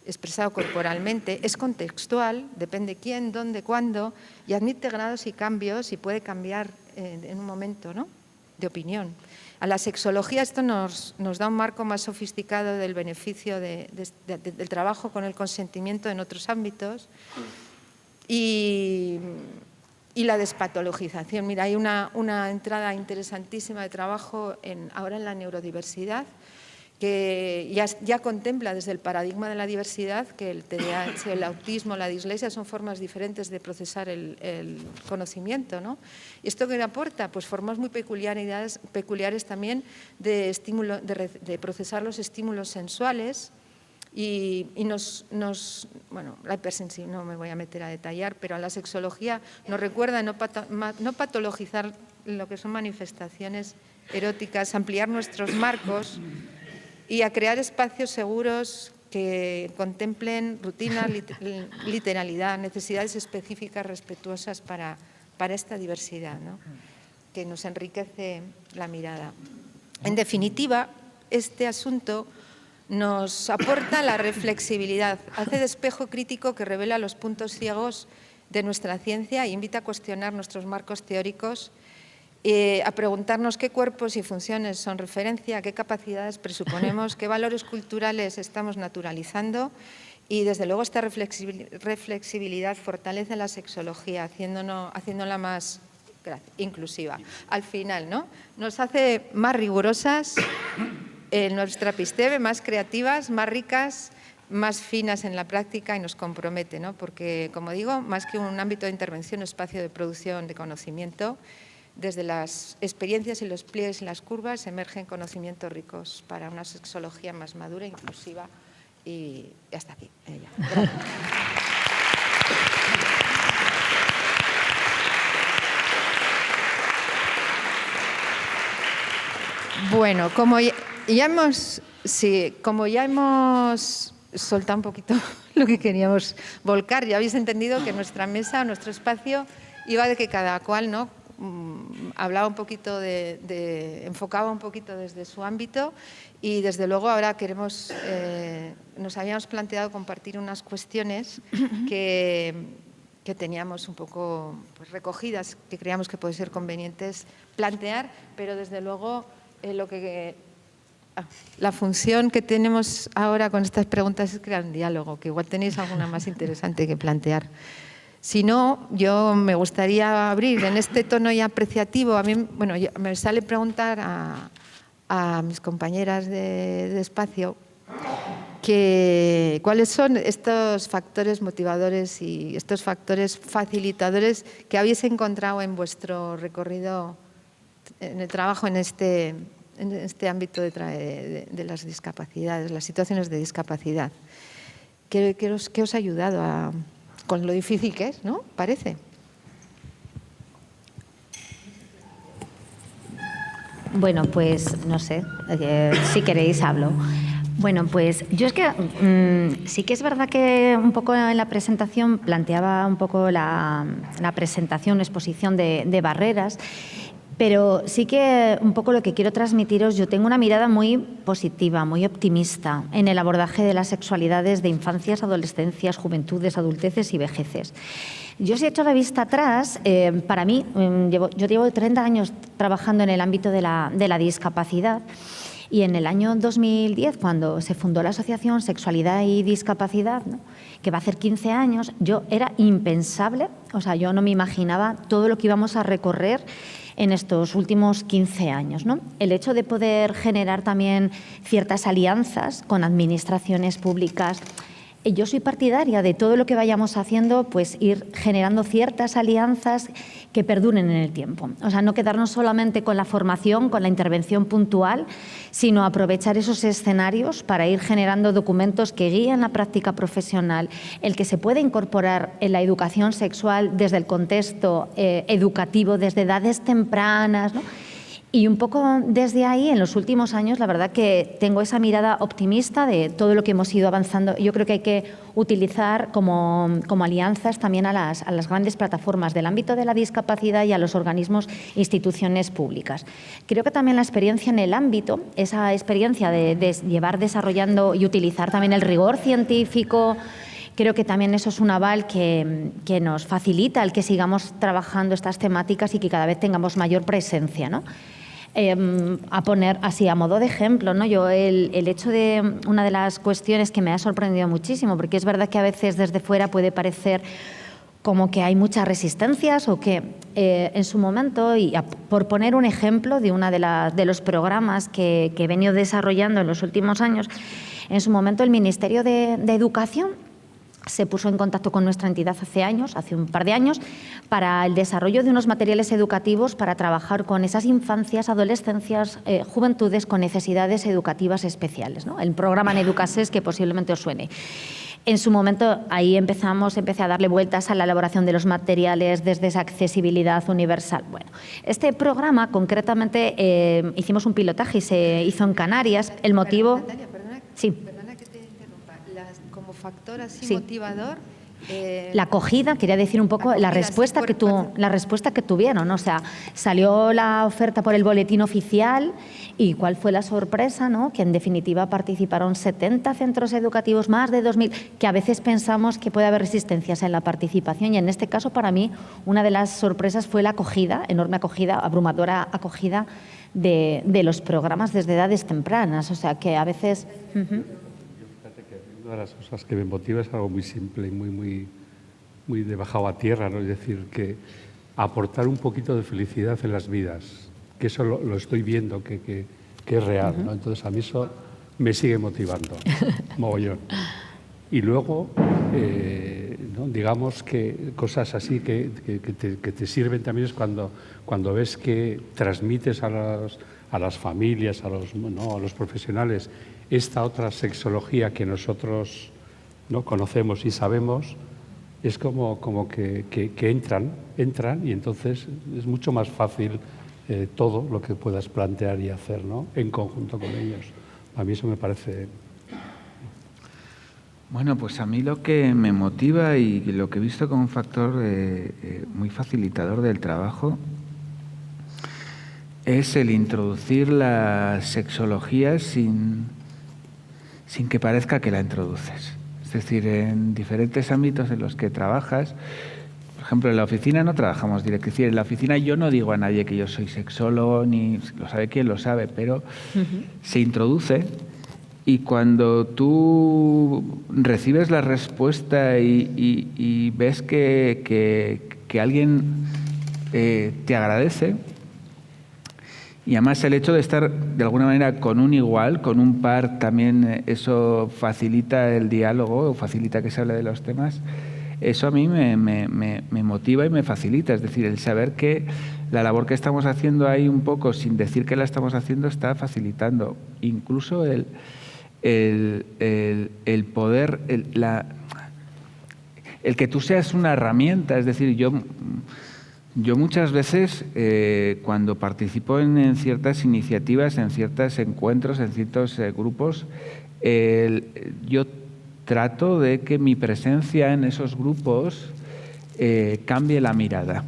expresado corporalmente, es contextual, depende quién, dónde, cuándo, y admite grados y cambios y puede cambiar en un momento, ¿no?, de opinión. A la sexología esto nos da un marco más sofisticado del beneficio del trabajo con el consentimiento en otros ámbitos y la despatologización. Mira, hay una entrada interesantísima de trabajo ahora en la neurodiversidad, que ya contempla desde el paradigma de la diversidad que el TDAH, el autismo, la dislexia son formas diferentes de procesar el conocimiento, ¿no? ¿Y esto qué aporta? Pues formas muy peculiares también de procesar los estímulos sensuales y bueno, la hipersensibilidad no me voy a meter a detallar, pero a la sexología nos recuerda no patologizar lo que son manifestaciones eróticas, ampliar nuestros marcos y a crear espacios seguros que contemplen rutina, literalidad, necesidades específicas respetuosas para esta diversidad, ¿no?, que nos enriquece la mirada. En definitiva, este asunto nos aporta la reflexibilidad, hace de espejo crítico que revela los puntos ciegos de nuestra ciencia e invita a cuestionar nuestros marcos teóricos a preguntarnos qué cuerpos y funciones son referencia, qué capacidades presuponemos, qué valores culturales estamos naturalizando y, desde luego, esta reflexibilidad fortalece la sexología, haciéndola más inclusiva. Al final, ¿no? Nos hace más rigurosas en nuestra episteme, más creativas, más ricas, más finas en la práctica y nos compromete, ¿no? Porque, como digo, más que un ámbito de intervención, espacio de producción de conocimiento, desde las experiencias y los pliegues y las curvas emergen conocimientos ricos para una sexología más madura, inclusiva y hasta aquí. Gracias. Bueno, como ya hemos soltado un poquito lo que queríamos volcar, ya habéis entendido que nuestra mesa, nuestro espacio, iba de que cada cual, ¿no?, hablaba un poquito enfocaba un poquito desde su ámbito y, desde luego, ahora nos habíamos planteado compartir unas cuestiones que teníamos un poco recogidas, que creíamos que pueden ser convenientes plantear, pero, desde luego, la función que tenemos ahora con estas preguntas es crear un diálogo, que igual tenéis alguna más interesante que plantear. Si no, yo me gustaría abrir en este tono ya apreciativo. A mí, bueno, me sale preguntar a mis compañeras de espacio cuáles son estos factores motivadores y estos factores facilitadores que habéis encontrado en vuestro recorrido, en el trabajo en este ámbito de las discapacidades, las situaciones de discapacidad. ¿Qué os ha ayudado con lo difícil que es, ¿no? Parece. Bueno, pues no sé, si queréis hablo. Bueno, pues yo es que sí que es verdad que un poco en la presentación planteaba un poco la presentación, exposición de barreras, pero sí que un poco lo que quiero transmitiros, yo tengo una mirada muy positiva, muy optimista en el abordaje de las sexualidades de infancias, adolescencias, juventudes, adulteces y vejeces. Yo, si he hecho la vista atrás, para mí, yo llevo 30 años trabajando en el ámbito de la discapacidad. Y en el año 2010, cuando se fundó la Asociación Sexualidad y Discapacidad, ¿no?, que va a hacer 15 años, yo era impensable, o sea, yo no me imaginaba todo lo que íbamos a recorrer en estos últimos 15 años, ¿no? El hecho de poder generar también ciertas alianzas con administraciones públicas. Yo soy partidaria de todo lo que vayamos haciendo, pues ir generando ciertas alianzas que perduren en el tiempo. O sea, no quedarnos solamente con la formación, con la intervención puntual, sino aprovechar esos escenarios para ir generando documentos que guíen la práctica profesional, el que se pueda incorporar en la educación sexual desde el contexto educativo, desde edades tempranas, ¿no? Y un poco desde ahí, en los últimos años, la verdad que tengo esa mirada optimista de todo lo que hemos ido avanzando. Yo creo que hay que utilizar como alianzas también a las grandes plataformas del ámbito de la discapacidad y a los organismos, instituciones públicas. Creo que también la experiencia en el ámbito, esa experiencia de llevar desarrollando y utilizar también el rigor científico, creo que también eso es un aval que nos facilita el que sigamos trabajando estas temáticas y que cada vez tengamos mayor presencia, ¿no? A poner así a modo de ejemplo, ¿no? Yo el hecho de una de las cuestiones que me ha sorprendido muchísimo, porque es verdad que a veces desde fuera puede parecer como que hay muchas resistencias o que en su momento, y por poner un ejemplo de uno de los programas que he venido desarrollando en los últimos años, en su momento el Ministerio de Educación se puso en contacto con nuestra entidad hace un par de años, para el desarrollo de unos materiales educativos para trabajar con esas infancias, adolescencias, juventudes con necesidades educativas especiales, ¿no? El programa Educases, que posiblemente os suene. En su momento ahí empecé a darle vueltas a la elaboración de los materiales desde esa accesibilidad universal. Bueno, este programa concretamente hicimos un pilotaje y se hizo en Canarias. El motivo... Natalia, perdona, sí. Perdona que te interrumpa. Como factor así Sí. motivador, La acogida, quería decir un poco la respuesta que tuvieron, ¿no? O sea, salió la oferta por el boletín oficial y cuál fue la sorpresa, ¿no? Que en definitiva participaron 70 centros educativos, más de 2.000, que a veces pensamos que puede haber resistencias en la participación y en este caso para mí una de las sorpresas fue la acogida, enorme acogida, abrumadora acogida de los programas desde edades tempranas, o sea que a veces... Una de las cosas que me motiva es algo muy simple y muy de bajado a tierra, ¿no? Es decir, que aportar un poquito de felicidad en las vidas, que eso lo estoy viendo, que es real, ¿no? Entonces a mí eso me sigue motivando, mogollón. Y luego, ¿no? Digamos que cosas así que te sirven también es cuando ves que transmites a las familias, a los profesionales, esta otra sexología que nosotros no conocemos y sabemos, es como que entran y entonces es mucho más fácil todo lo que puedas plantear y hacer, ¿no? En conjunto con ellos. A mí eso me parece... Bueno, pues a mí lo que me motiva y lo que he visto como un factor muy facilitador del trabajo es el introducir la sexología sin que parezca que la introduces. Es decir, en diferentes ámbitos en los que trabajas, por ejemplo, en la oficina no trabajamos directo. Es decir, en la oficina yo no digo a nadie que yo soy sexólogo, ni lo sabe quien lo sabe, pero se introduce y cuando tú recibes la respuesta y ves que alguien te agradece, y además el hecho de estar de alguna manera con un igual, con un par, también eso facilita el diálogo, facilita que se hable de los temas. Eso a mí me motiva y me facilita. Es decir, el saber que la labor que estamos haciendo ahí un poco, sin decir que la estamos haciendo, está facilitando. Incluso el poder, el que tú seas una herramienta. Es decir, yo muchas veces, cuando participo en ciertas iniciativas, en ciertos encuentros, en ciertos grupos, yo trato de que mi presencia en esos grupos cambie la mirada.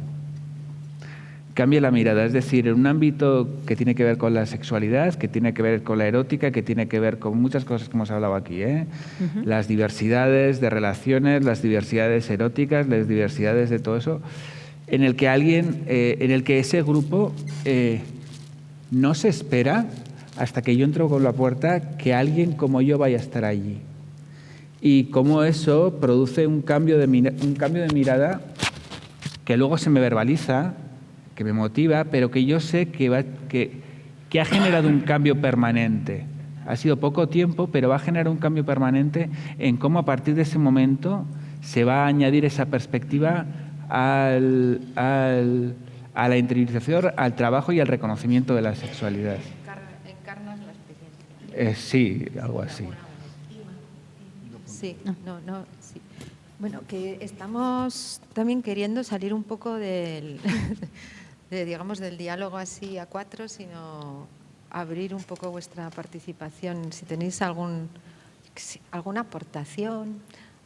Cambie la mirada, es decir, en un ámbito que tiene que ver con la sexualidad, que tiene que ver con la erótica, que tiene que ver con muchas cosas que hemos hablado aquí, las diversidades de relaciones, las diversidades eróticas, las diversidades de todo eso, en el que ese grupo no se espera hasta que yo entro por la puerta que alguien como yo vaya a estar allí. Y cómo eso produce un cambio de mirada que luego se me verbaliza, que me motiva, pero que yo sé que ha generado un cambio permanente. Ha sido poco tiempo, pero va a generar un cambio permanente en cómo a partir de ese momento se va a añadir esa perspectiva a la interiorización, al trabajo y al reconocimiento de la sexualidad. ¿Encarnas la experiencia? Sí, algo así. Sí, sí. Bueno, que estamos también queriendo salir un poco del diálogo así a cuatro, sino abrir un poco vuestra participación. Si tenéis alguna aportación,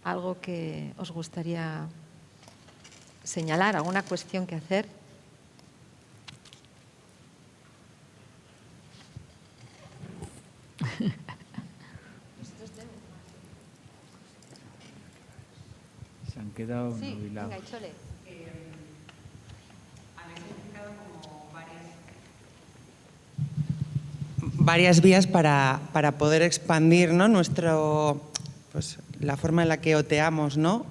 algo que os gustaría señalar, alguna cuestión que hacer. Se han quedado Sí, nubilados. venga, Chole. Habéis explicado como varias vías para poder expandir, ¿no? La forma en la que oteamos, ¿no?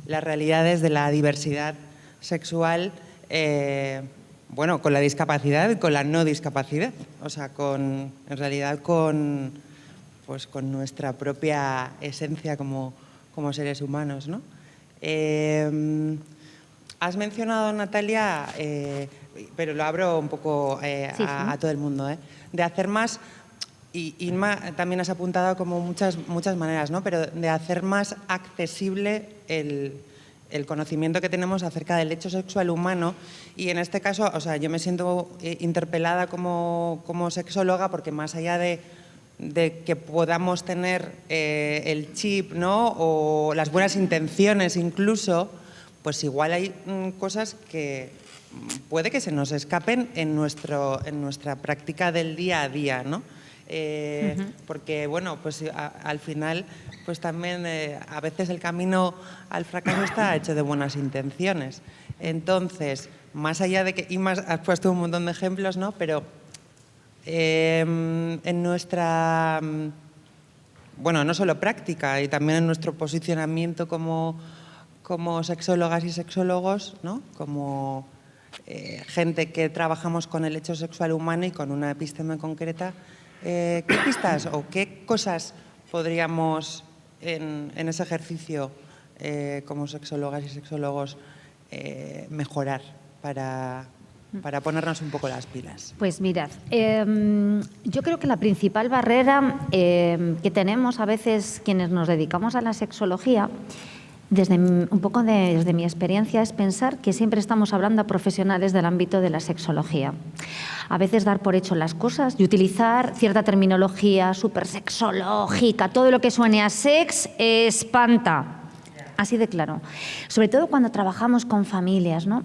Las realidades de la diversidad sexual, con la discapacidad y con la no discapacidad, o sea, en realidad con nuestra propia esencia como seres humanos, ¿no? Has mencionado, Natalia, pero lo abro un poco a todo el mundo, de hacer más, y Inma también has apuntado como muchas maneras, ¿no? Pero de hacer más accesible el conocimiento que tenemos acerca del hecho sexual humano, y en este caso, o sea, yo me siento interpelada como sexóloga porque más allá de de que podamos tener el chip, ¿no? O las buenas intenciones incluso, pues igual hay cosas que puede que se nos escapen en nuestra práctica del día a día, ¿no? Porque, bueno, pues al final, pues también a veces el camino al fracaso está hecho de buenas intenciones. Entonces, más allá de que, y más, has puesto un montón de ejemplos, ¿no? Pero en nuestra, bueno, no solo práctica, y también en nuestro posicionamiento como sexólogas y sexólogos, ¿no? Como gente que trabajamos con el hecho sexual humano y con una episteme concreta, ¿qué pistas o qué cosas podríamos en ese ejercicio como sexólogas y sexólogos mejorar para ponernos un poco las pilas? Pues mirad, yo creo que la principal barrera que tenemos a veces quienes nos dedicamos a la sexología, desde mi experiencia, es pensar que siempre estamos hablando a profesionales del ámbito de la sexología. A veces dar por hecho las cosas y utilizar cierta terminología súper sexológica, todo lo que suene a sex espanta. Así de claro. Sobre todo cuando trabajamos con familias, ¿no?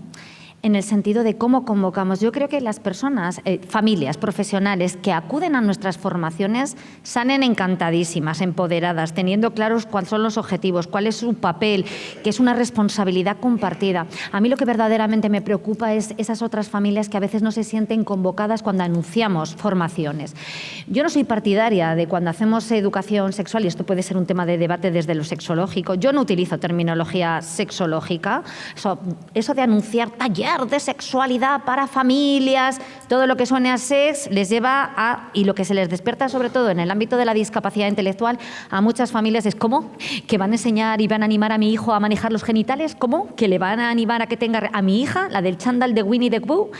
En el sentido de cómo convocamos. Yo creo que las personas, familias, profesionales que acuden a nuestras formaciones salen encantadísimas, empoderadas, teniendo claros cuáles son los objetivos, cuál es su papel, que es una responsabilidad compartida. A mí lo que verdaderamente me preocupa es esas otras familias que a veces no se sienten convocadas cuando anunciamos formaciones. Yo no soy partidaria de cuando hacemos educación sexual, y esto puede ser un tema de debate desde lo sexológico, yo no utilizo terminología sexológica, eso de anunciar taller de sexualidad para familias, todo lo que suene a sex les lleva a, y lo que se les despierta sobre todo en el ámbito de la discapacidad intelectual, a muchas familias es ¿cómo? ¿Que van a enseñar y van a animar a mi hijo a manejar los genitales? ¿Cómo? ¿Que le van a animar a que tenga a mi hija, la del chándal de Winnie the Pooh?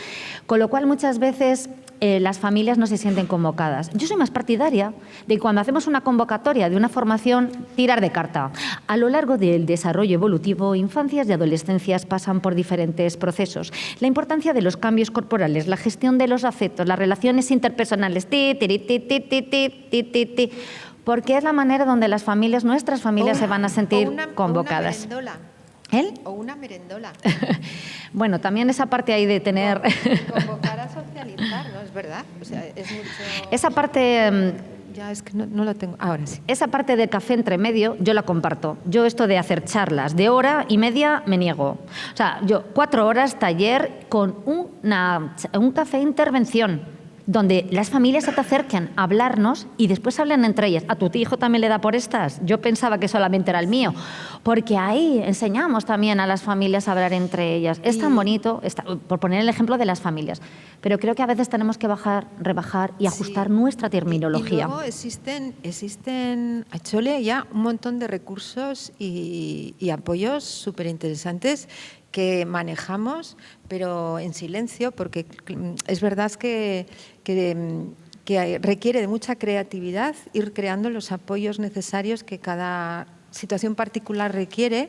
Con lo cual muchas veces las familias no se sienten convocadas. Yo soy más partidaria de cuando hacemos una convocatoria de una formación, tirar de carta. A lo largo del desarrollo evolutivo, infancias y adolescencias pasan por diferentes procesos. La importancia de los cambios corporales, la gestión de los afectos, las relaciones interpersonales, porque es la manera donde las familias, nuestras familias, se van a sentir convocadas. ¿Él? O una merendola. Bueno, también esa parte ahí de tener... Convocar a socializar, ¿no? Es verdad. O sea, es mucho... Esa parte... Ya, es que no la tengo. Ahora sí. Esa parte del café entre medio, yo la comparto. Yo esto de hacer charlas de hora y media me niego. O sea, yo 4 horas taller con un café intervención, donde las familias se te acercan a hablarnos y después hablan entre ellas. ¿A tu hijo también le da por estas? Yo pensaba que solamente era el mío. Porque ahí enseñamos también a las familias a hablar entre ellas. Es tan bonito, por poner el ejemplo de las familias. Pero creo que a veces tenemos que rebajar y ajustar nuestra terminología. Y luego existen a Chole ya un montón de recursos y apoyos súper interesantes que manejamos, pero en silencio, porque es verdad que requiere de mucha creatividad ir creando los apoyos necesarios que cada situación particular requiere.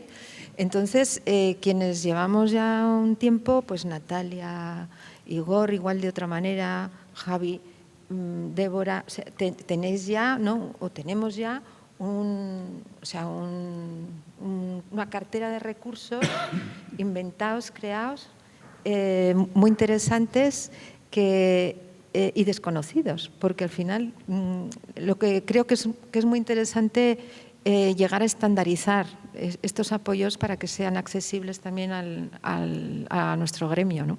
Entonces, quienes llevamos ya un tiempo, pues Natalia, Igor, igual de otra manera, Javi, Débora, o sea, tenéis ya, ¿no? O tenemos ya una cartera de recursos inventados, creados, muy interesantes y desconocidos, porque al final lo que creo que es muy interesante llegar a estandarizar estos apoyos para que sean accesibles también a nuestro gremio, ¿no?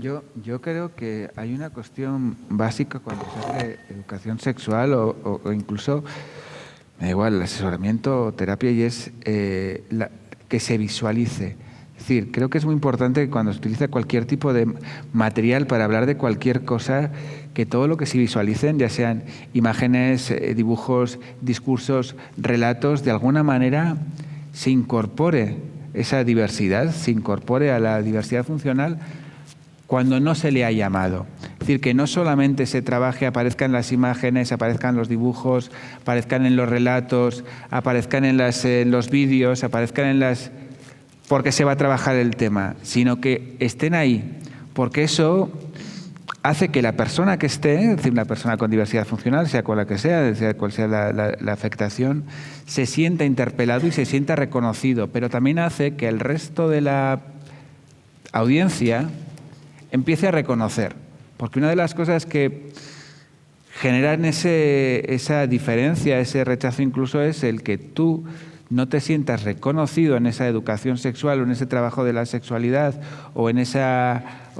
Yo creo que hay una cuestión básica cuando se hace educación sexual o incluso, me da igual, el asesoramiento o terapia, y es que se visualice. Es decir, creo que es muy importante que cuando se utiliza cualquier tipo de material para hablar de cualquier cosa, que todo lo que se visualicen, ya sean imágenes, dibujos, discursos, relatos, de alguna manera se incorpore esa diversidad, se incorpore a la diversidad funcional cuando no se le ha llamado. Es decir, que no solamente se trabaje, aparezcan las imágenes, aparezcan los dibujos, aparezcan en los relatos, aparezcan en los vídeos, aparezcan en las... porque se va a trabajar el tema, sino que estén ahí, porque eso hace que la persona que esté, es decir, una persona con diversidad funcional, sea cual sea la afectación, se sienta interpelado y se sienta reconocido, pero también hace que el resto de la audiencia empiece a reconocer. Porque una de las cosas que generan esa diferencia, ese rechazo incluso, es el que tú no te sientas reconocido en esa educación sexual o en ese trabajo de la sexualidad o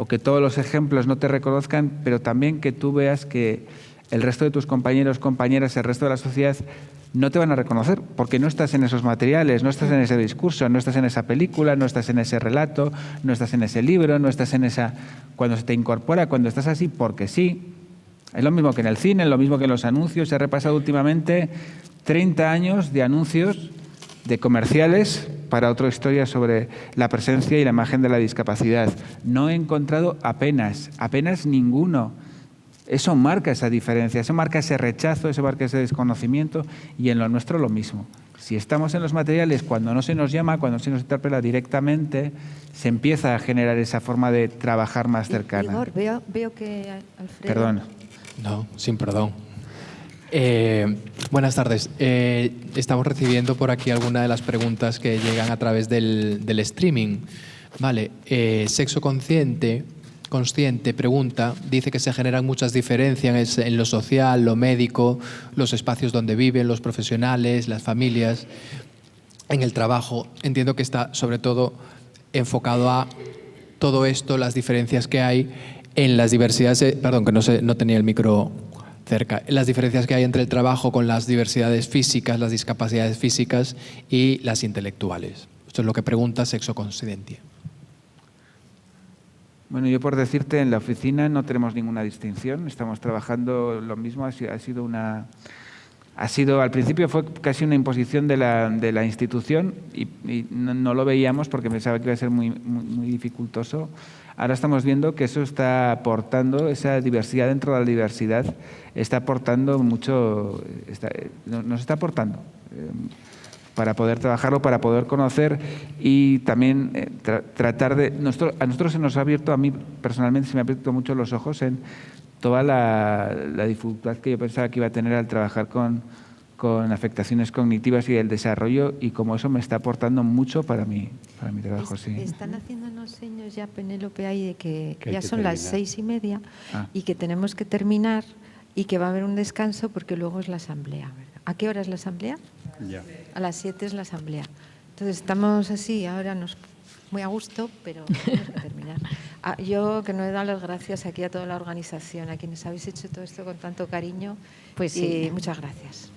que todos los ejemplos no te reconozcan, pero también que tú veas que el resto de tus compañeros, compañeras, el resto de la sociedad no te van a reconocer porque no estás en esos materiales, no estás en ese discurso, no estás en esa película, no estás en ese relato, no estás en ese libro, no estás en esa... Cuando se te incorpora, cuando estás así, porque sí. Es lo mismo que en el cine, es lo mismo que en los anuncios. He repasado últimamente 30 años de anuncios de comerciales para otra historia sobre la presencia y la imagen de la discapacidad. No he encontrado apenas ninguno. Eso marca esa diferencia, eso marca ese rechazo, eso marca ese desconocimiento, y en lo nuestro lo mismo. Si estamos en los materiales, cuando no se nos llama, cuando se nos interpela directamente, se empieza a generar esa forma de trabajar más cercana. Igor, veo que Alfredo... Perdón. No, sin perdón. Buenas tardes. Estamos recibiendo por aquí algunas de las preguntas que llegan a través del streaming. Vale, Sexo Consciente pregunta, dice que se generan muchas diferencias en lo social, lo médico, los espacios donde viven, los profesionales, las familias, en el trabajo. Entiendo que está sobre todo enfocado a todo esto, las diferencias que hay en las diversidades... Perdón, que no tenía el micro cerca. Las diferencias que hay entre el trabajo con las diversidades físicas, las discapacidades físicas y las intelectuales. Esto es lo que pregunta Sexo Consciente. Bueno, yo por decirte, en la oficina no tenemos ninguna distinción, estamos trabajando lo mismo, al principio fue casi una imposición de la institución y no lo veíamos porque pensaba que iba a ser muy dificultoso. Ahora estamos viendo que eso está aportando, esa diversidad dentro de la diversidad, está aportando mucho, nos está aportando para poder trabajarlo, para poder conocer y también tratar de... A nosotros se nos ha abierto, a mí personalmente se me ha abierto mucho los ojos en toda la dificultad que yo pensaba que iba a tener al trabajar con afectaciones cognitivas y el desarrollo, y como eso me está aportando mucho para mi trabajo. Sí. Están haciéndonos señas ya, Penélope, ahí de que ya son terminar. las 6:30 y que tenemos que terminar y que va a haber un descanso porque luego es la asamblea, ¿verdad? ¿A qué hora es la asamblea? Ya. A las 7 es la asamblea. Entonces estamos así, ahora muy a gusto, pero tenemos que terminar. Yo que no he dado las gracias aquí a toda la organización, a quienes habéis hecho todo esto con tanto cariño. Pues sí. Y muchas gracias.